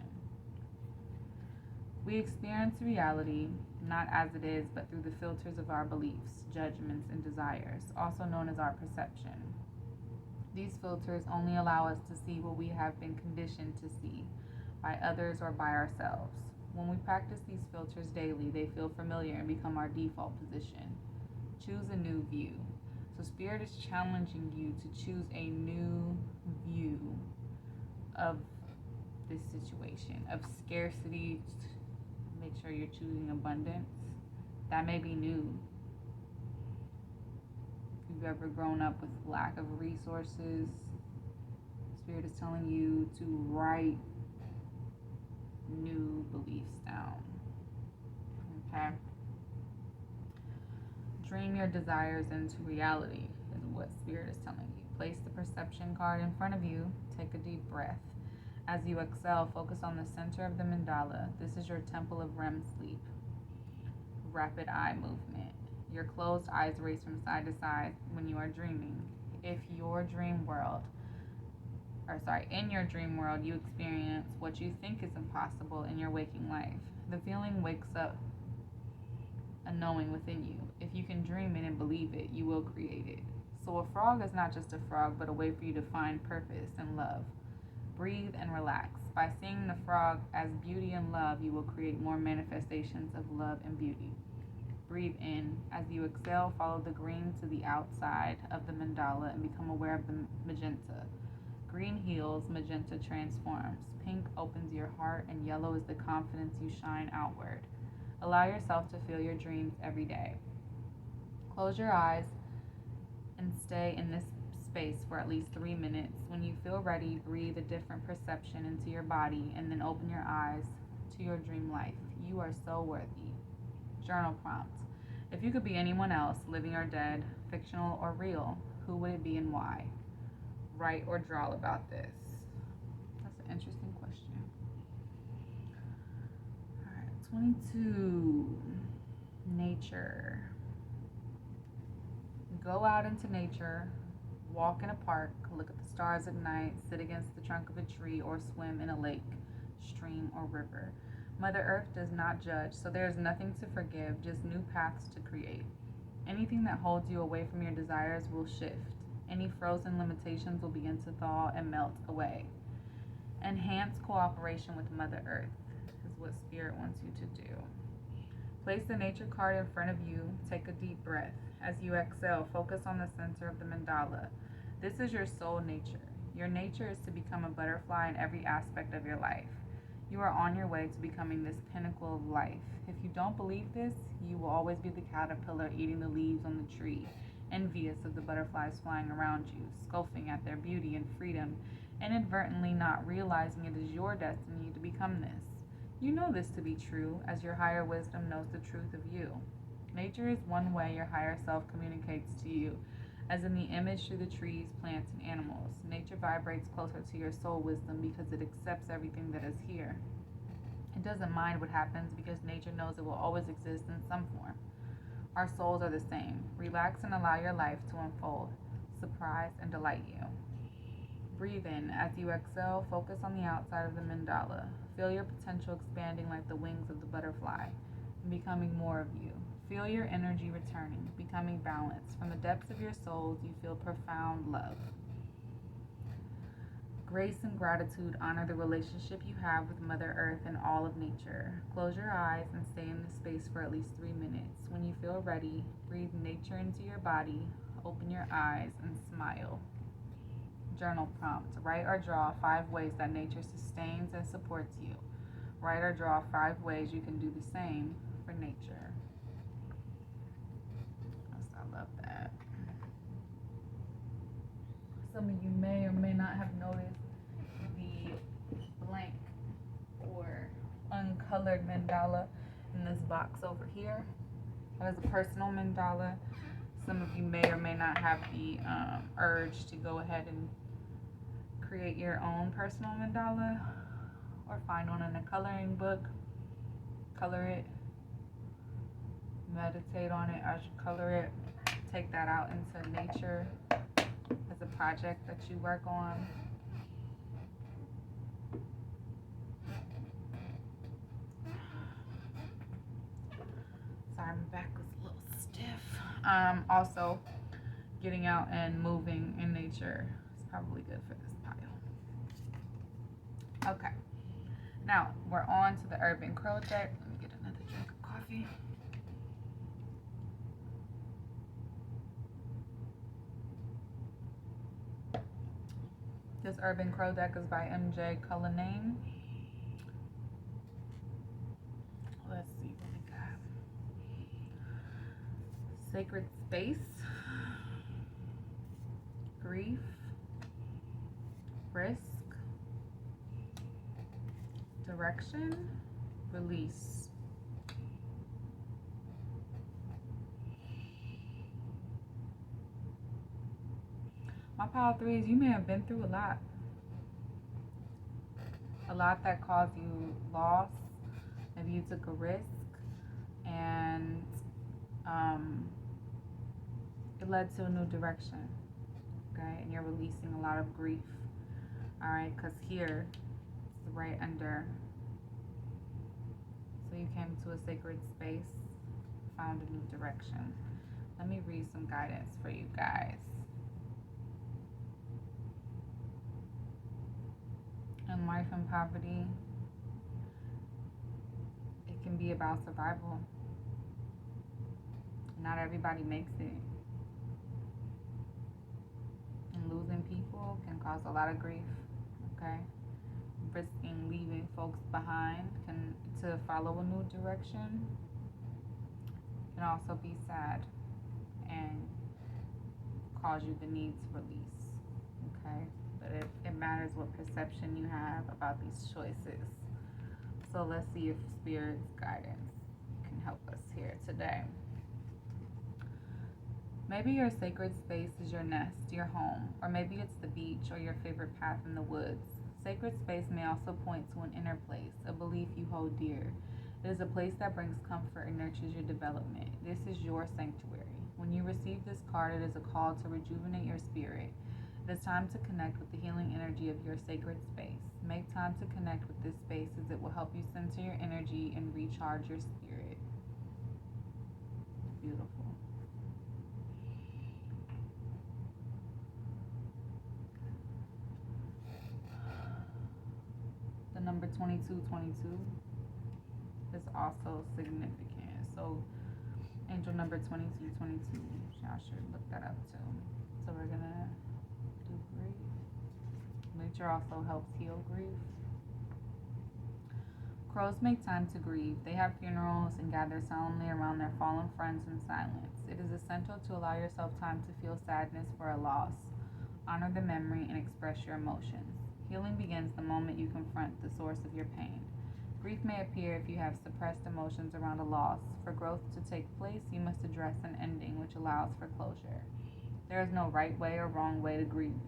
We experience reality not as it is, but through the filters of our beliefs, judgments, and desires, also known as our perception. These filters only allow us to see what we have been conditioned to see by others or by ourselves. When we practice these filters daily, they feel familiar and become our default position. Choose a new view. So Spirit is challenging you to choose a new view of this situation, of scarcity. Make sure you're choosing abundance. That may be new. If you've ever grown up with lack of resources, Spirit is telling you to write new beliefs down. Okay? Dream your desires into reality is what Spirit is telling you. Place the Perception card in front of you. Take a deep breath. As you exhale, focus on the center of the mandala. This is your temple of REM sleep. Rapid eye movement. Your closed eyes race from side to side when you are dreaming. In your dream world, you experience what you think is impossible in your waking life. The feeling wakes up a knowing within you. If you can dream it and believe it, you will create it. So a frog is not just a frog, but a way for you to find purpose and love. Breathe and relax. By seeing the frog as beauty and love, you will create more manifestations of love and beauty. Breathe in. As you exhale, follow the green to the outside of the mandala and become aware of the magenta. Green heals, magenta transforms. Pink opens your heart, and yellow is the confidence you shine outward. Allow yourself to feel your dreams every day. Close your eyes and stay in this space for at least 3 minutes. When you feel ready, breathe a different perception into your body and then open your eyes to your dream life. You are so worthy. Journal prompt. If you could be anyone else, living or dead, fictional or real, who would it be and why? Write or draw about this. That's an interesting question. All right, 22. Nature. Go out into nature. Walk in a park, look at the stars at night, sit against the trunk of a tree, or swim in a lake, stream, or river. Mother Earth does not judge, so there is nothing to forgive, just new paths to create. Anything that holds you away from your desires will shift. Any frozen limitations will begin to thaw and melt away. Enhance cooperation with Mother Earth is what Spirit wants you to do. Place the nature card in front of you. Take a deep breath. As you exhale, focus on the center of the mandala. This is your soul nature. Your nature is to become a butterfly in every aspect of your life. You are on your way to becoming this pinnacle of life. If you don't believe this, you will always be the caterpillar eating the leaves on the tree, envious of the butterflies flying around you, scoffing at their beauty and freedom, inadvertently not realizing it is your destiny to become this. You know this to be true, as your higher wisdom knows the truth of you. Nature is one way your higher self communicates to you, as in the image through the trees, plants, and animals. Nature vibrates closer to your soul wisdom because it accepts everything that is here. It doesn't mind what happens because nature knows it will always exist in some form. Our souls are the same. Relax and allow your life to unfold, surprise, and delight you. Breathe in. As you exhale, focus on the outside of the mandala. Feel your potential expanding like the wings of the butterfly and becoming more of you. Feel your energy returning, becoming balanced. From the depths of your souls, you feel profound love. grace and gratitude honor the relationship you have with Mother Earth and all of nature. Close your eyes and stay in this space for at least 3 minutes. When you feel ready, breathe nature into your body, open your eyes, and smile. Journal prompt. Write or draw 5 ways that nature sustains and supports you. Write or draw 5 ways you can do the same for nature. I love that. Some of you may or may not have noticed the blank or uncolored mandala in this box over here. That is a personal mandala. Some of you may or may not have the urge to go ahead and create your own personal mandala or find one in a coloring book. Color it. Meditate on it as you color it. Take that out into nature as a project that you work on. Sorry, my back was a little stiff. Also, getting out and moving in nature is probably good for this pile. Okay, now we're on to the Urban Crow deck. Let me get another drink of coffee. This Urban Crow deck is by MJ Cullinane. Let's see what we got. Sacred space, grief, risk, direction, release. My pile 3 is you may have been through a lot. A lot that caused you loss. Maybe you took a risk and it led to a new direction. Okay, and you're releasing a lot of grief. All right, because here it's right under. So you came to a sacred space, found a new direction. Let me read some guidance for you guys. In life and poverty, it can be about survival. Not everybody makes it. And losing people can cause a lot of grief, okay? Risking leaving folks behind to follow a new direction can also be sad and cause you the need to release, okay? But it matters what perception you have about these choices. So let's see if Spirit's guidance can help us here today. Maybe your sacred space is your nest, your home, or maybe it's the beach or your favorite path in the woods. Sacred space may also point to an inner place, a belief you hold dear. It is a place that brings comfort and nurtures your development. This is your sanctuary. When you receive this card, it is a call to rejuvenate your spirit. It is time to connect with the healing energy of your sacred space. Make time to connect with this space as it will help you center your energy and recharge your spirit. Beautiful. The number 2222 is also significant. So angel number 2222, y'all should look that up too. So we're gonna do grief. Nature also helps heal grief. Crows make time to grieve. They have funerals and gather solemnly around their fallen friends in silence. It is essential to allow yourself time to feel sadness for a loss. Honor the memory and express your emotions. Healing begins the moment you confront the source of your pain. Grief may appear if you have suppressed emotions around a loss. For growth to take place, you must address an ending which allows for closure. There is no right way or wrong way to grieve.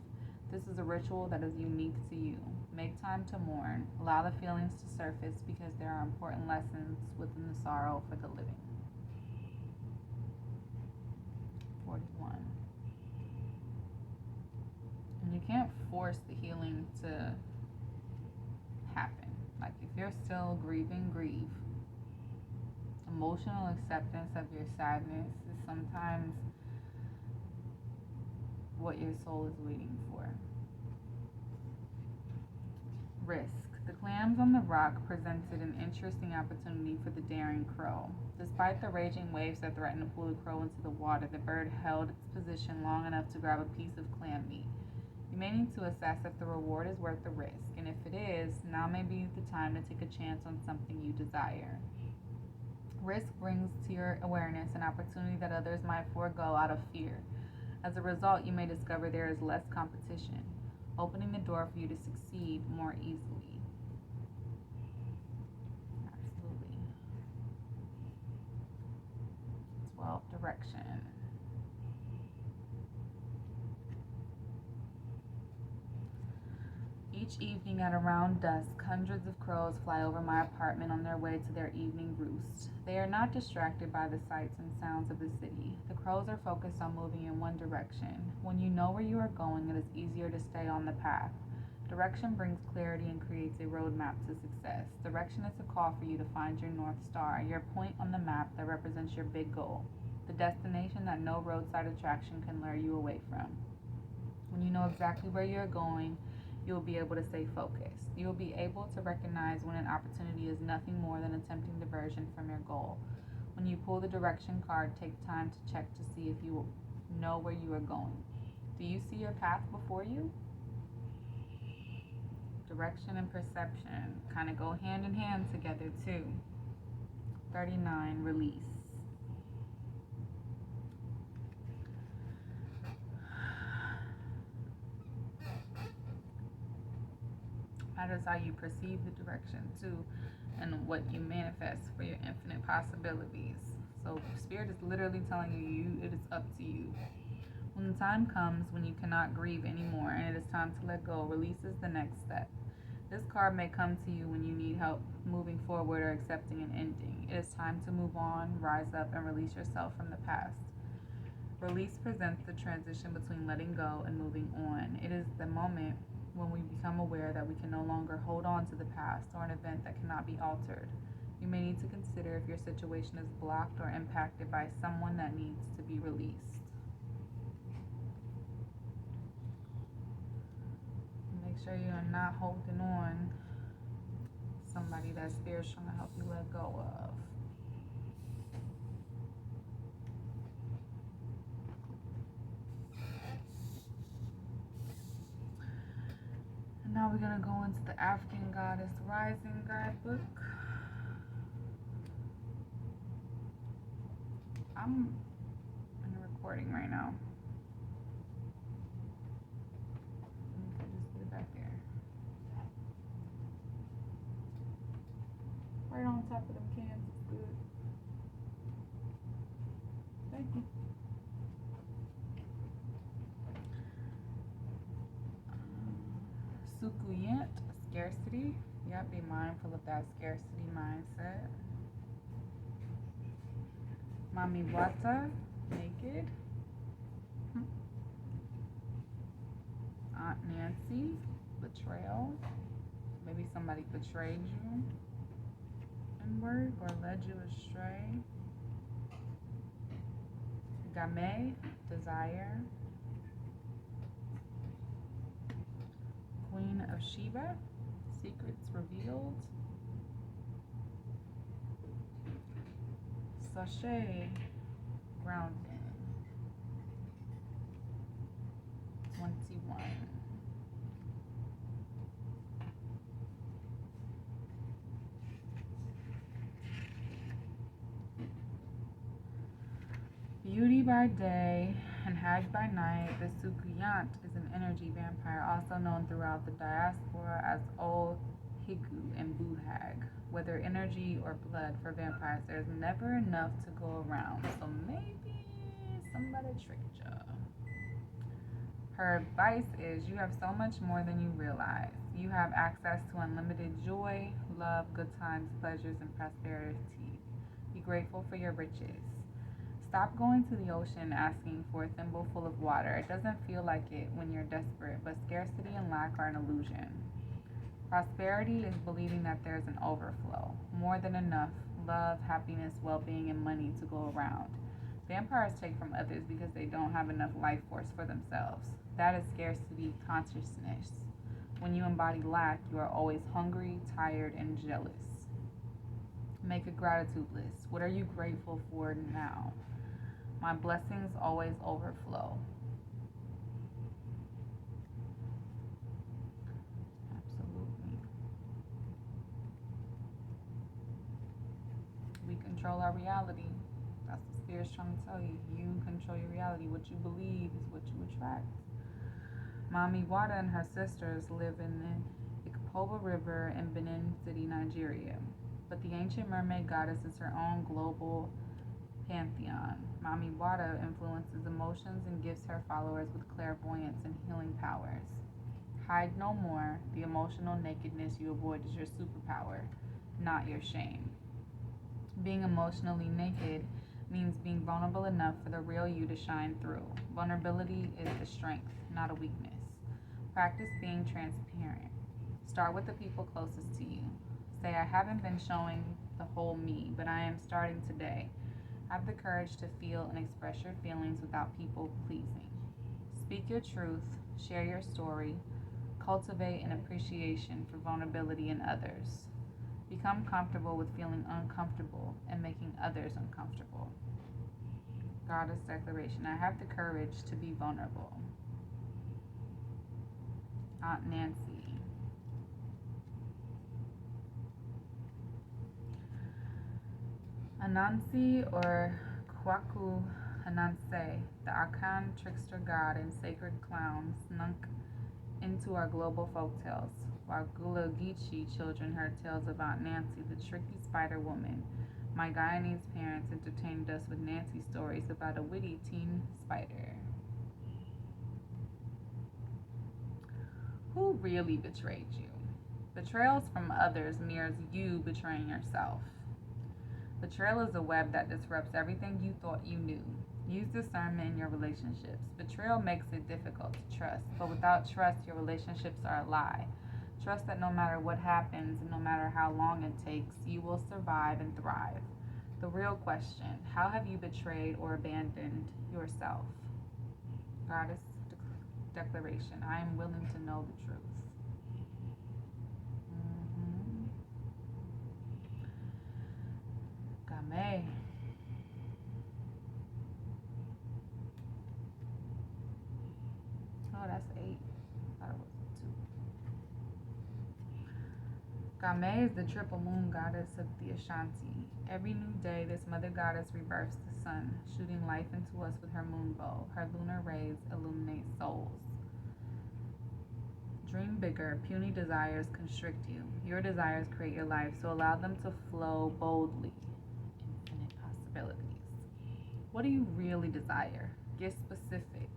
This is a ritual that is unique to you. Make time to mourn. Allow the feelings to surface because there are important lessons within the sorrow for the living. 41. And you can't force the healing to happen. Like if you're still grieving, grieve. Emotional acceptance of your sadness is sometimes what your soul is waiting for. Risk. The clams on the rock presented an interesting opportunity for the daring crow. Despite the raging waves that threatened to pull the crow into the water, the bird held its position long enough to grab a piece of clam meat. You may need to assess if the reward is worth the risk, and if it is, now may be the time to take a chance on something you desire. Risk brings to your awareness an opportunity that others might forego out of fear. As a result, you may discover there is less competition, opening the door for you to succeed more easily. Absolutely. 12, direction. Each evening at around dusk, hundreds of crows fly over my apartment on their way to their evening roost. They are not distracted by the sights and sounds of the city. The crows are focused on moving in one direction. When you know where you are going, it is easier to stay on the path. Direction brings clarity and creates a roadmap to success. Direction is a call for you to find your North Star, your point on the map that represents your big goal, the destination that no roadside attraction can lure you away from. When you know exactly where you're going, you'll be able to stay focused. You'll be able to recognize when an opportunity is nothing more than a tempting diversion from your goal. When you pull the direction card, take time to check to see if you know where you are going. Do you see your path before you? Direction and perception kind of go hand in hand together too. 39, release. Matters how you perceive the direction too, and what you manifest for your infinite possibilities. So Spirit is literally telling you, it is up to you. When the time comes when you cannot grieve anymore and it is time to let go, release is the next step. This card may come to you when you need help moving forward or accepting an ending. It is time to move on, rise up, and release yourself from the past. Release presents the transition between letting go and moving on. It is the moment when we become aware that we can no longer hold on to the past or an event that cannot be altered. You may need to consider if your situation is blocked or impacted by someone that needs to be released. Make sure you are not holding on to somebody that Spirit's trying to help you let go of. And now we're going to go into the African Goddess Rising guidebook. I'm in a recording right now. Just put it back there. Right on top of them cans. It's good. Thank you. Sukuyant, scarcity. Yeah, be mindful of that scarcity mindset. Mami Wata, naked. Aunt Nancy, betrayal. Maybe somebody betrayed you in work or led you astray. Game, desire. Queen of Sheba, secrets revealed. Sachet, grounding. 21. Beauty by day and hag by night, the Sukuyant is an energy vampire, also known throughout the diaspora as Old Higu and Buhag. Whether energy or blood for vampires, there's never enough to go around, so maybe somebody tricked you. Her advice is you have so much more than you realize. You have access to unlimited joy, love, good times, pleasures, and prosperity. Be grateful for your riches. Stop going to the ocean asking for a thimble full of water. It doesn't feel like it when you're desperate, but scarcity and lack are an illusion. Prosperity is believing that there's an overflow, more than enough love, happiness, well-being, and money to go around. Vampires take from others because they don't have enough life force for themselves. That is scarcity consciousness. When you embody lack, you are always hungry, tired, and jealous. Make a gratitude list. What are you grateful for now? My blessings always overflow. Absolutely. We control our reality. That's what Spirit's trying to tell you. You control your reality. What you believe is what you attract. Mami Wada and her sisters live in the Ikopoba River in Benin City, Nigeria. But the ancient mermaid goddess is her own global pantheon. Mami Wada influences emotions and gifts her followers with clairvoyance and healing powers. Hide no more. The emotional nakedness you avoid is your superpower, not your shame. Being emotionally naked means being vulnerable enough for the real you to shine through. Vulnerability is a strength, not a weakness. Practice being transparent. Start with the people closest to you. Say, I haven't been showing the whole me, but I am starting today. Have the courage to feel and express your feelings without people pleasing. Speak your truth, share your story, cultivate an appreciation for vulnerability in others. Become comfortable with feeling uncomfortable and making others uncomfortable. Goddess declaration. I have the courage to be vulnerable. Aunt Nancy. Anansi or Kwaku Ananse, the Akan trickster god and sacred clown, snuck into our global folktales, while Gula Geechee children heard tales of Aunt Nancy, the tricky spider woman. My Guyanese parents entertained us with Nancy stories about a witty teen spider. Who really betrayed you? Betrayals from others mirrors you betraying yourself. Betrayal is a web that disrupts everything you thought you knew. Use discernment in your relationships. Betrayal makes it difficult to trust, but without trust, your relationships are a lie. Trust that no matter what happens and no matter how long it takes, you will survive and thrive. The real question, how have you betrayed or abandoned yourself? Goddess declaration, I am willing to know the truth. Game. Oh, that's 8. I thought it was 2. Game is the triple moon goddess of the Ashanti. Every new day, this mother goddess rebirths the sun, shooting life into us with her moon bow. Her lunar rays illuminate souls. Dream bigger. Puny desires constrict you. Your desires create your life, so allow them to flow boldly. Infinite possibilities. What do you really desire? Get specific.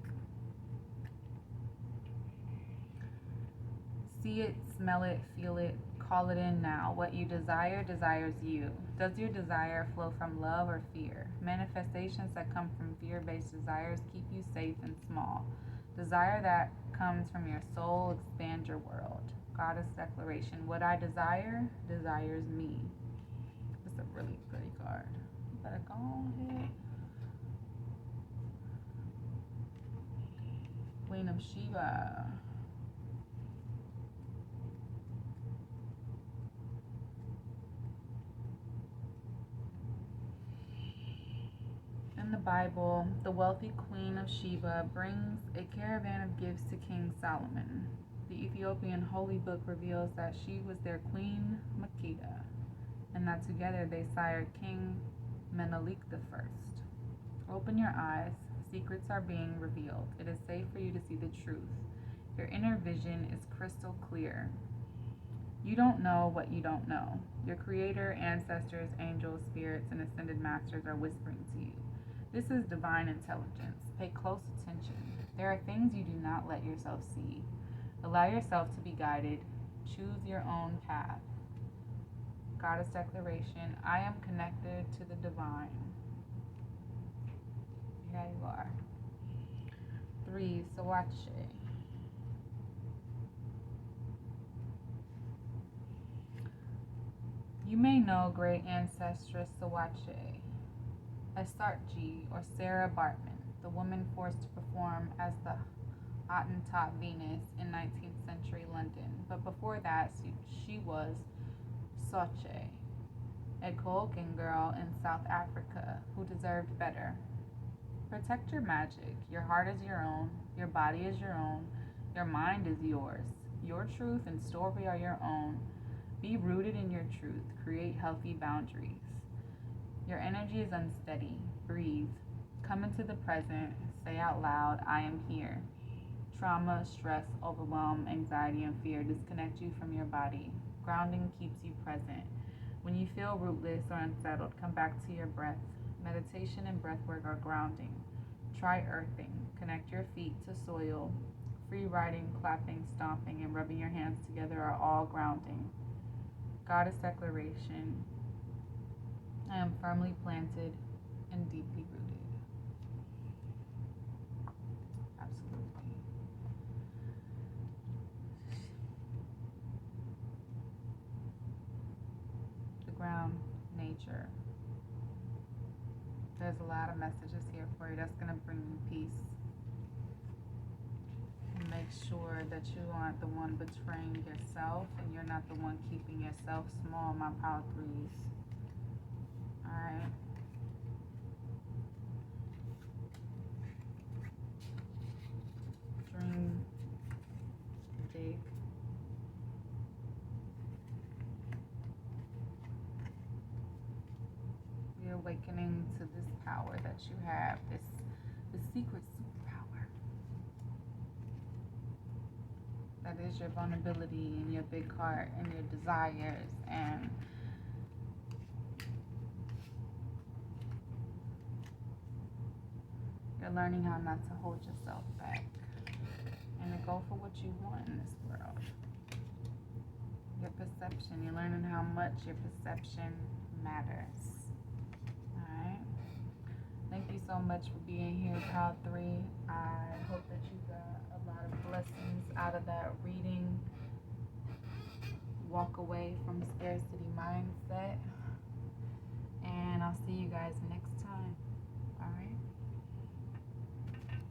See it, smell it, feel it, call it in now. What you desire desires you. Does your desire flow from love or fear? Manifestations that come from fear-based desires keep you safe and small. Desire that comes from your soul expand your world. Goddess declaration. What I desire desires me. It's a really pretty card. You better go ahead. Queen of Sheba. In the Bible, the wealthy Queen of Sheba brings a caravan of gifts to King Solomon. The Ethiopian Holy Book reveals that she was their Queen Makeda, and that together they sired King Menelik I. Open your eyes. Secrets are being revealed. It is safe for you to see the truth. Your inner vision is crystal clear. You don't know what you don't know. Your creator, ancestors, angels, spirits, and ascended masters are whispering to you. This is divine intelligence. Pay close attention. There are things you do not let yourself see. Allow yourself to be guided. Choose your own path. Goddess declaration, I am connected to the divine. Here you are. 3, Sawache. You may know great ancestress Sawache, Esartji, or Sarah Bartman, the woman forced to perform as the Hottentot Venus in in 19th century London, but before that, she was Soche, a Colgan girl in South Africa who deserved better. Protect your magic. Your heart is your own, your body is your own, your mind is yours. Your truth and story are your own. Be rooted in your truth. Create healthy boundaries. Your energy is unsteady. Breathe. Come into the present. Say out loud, I am here. Trauma, stress, overwhelm, anxiety, and fear disconnect you from your body. Grounding keeps you present. When you feel rootless or unsettled, come back to your breath. Meditation and breathwork are grounding. Try earthing. Connect your feet to soil. Free riding, clapping, stomping, and rubbing your hands together are all grounding. Goddess declaration. I am firmly planted and deeply rooted. Absolutely. The ground, nature. There's a lot of messages here for you that's going to bring you peace. And make sure that you aren't the one betraying yourself and you're not the one keeping yourself small, my power threes. Alright. Dream big. You're awakening to this power that you have, this secret superpower. That is your vulnerability and your big heart and your desires, and you're learning how not to hold yourself back and to go for what you want in this world. Your perception, you're learning how much your perception matters. Alright? Thank you so much for being here, Proud 3. I hope that you got a lot of blessings out of that reading. Walk away from scarcity mindset. And I'll see you guys next time.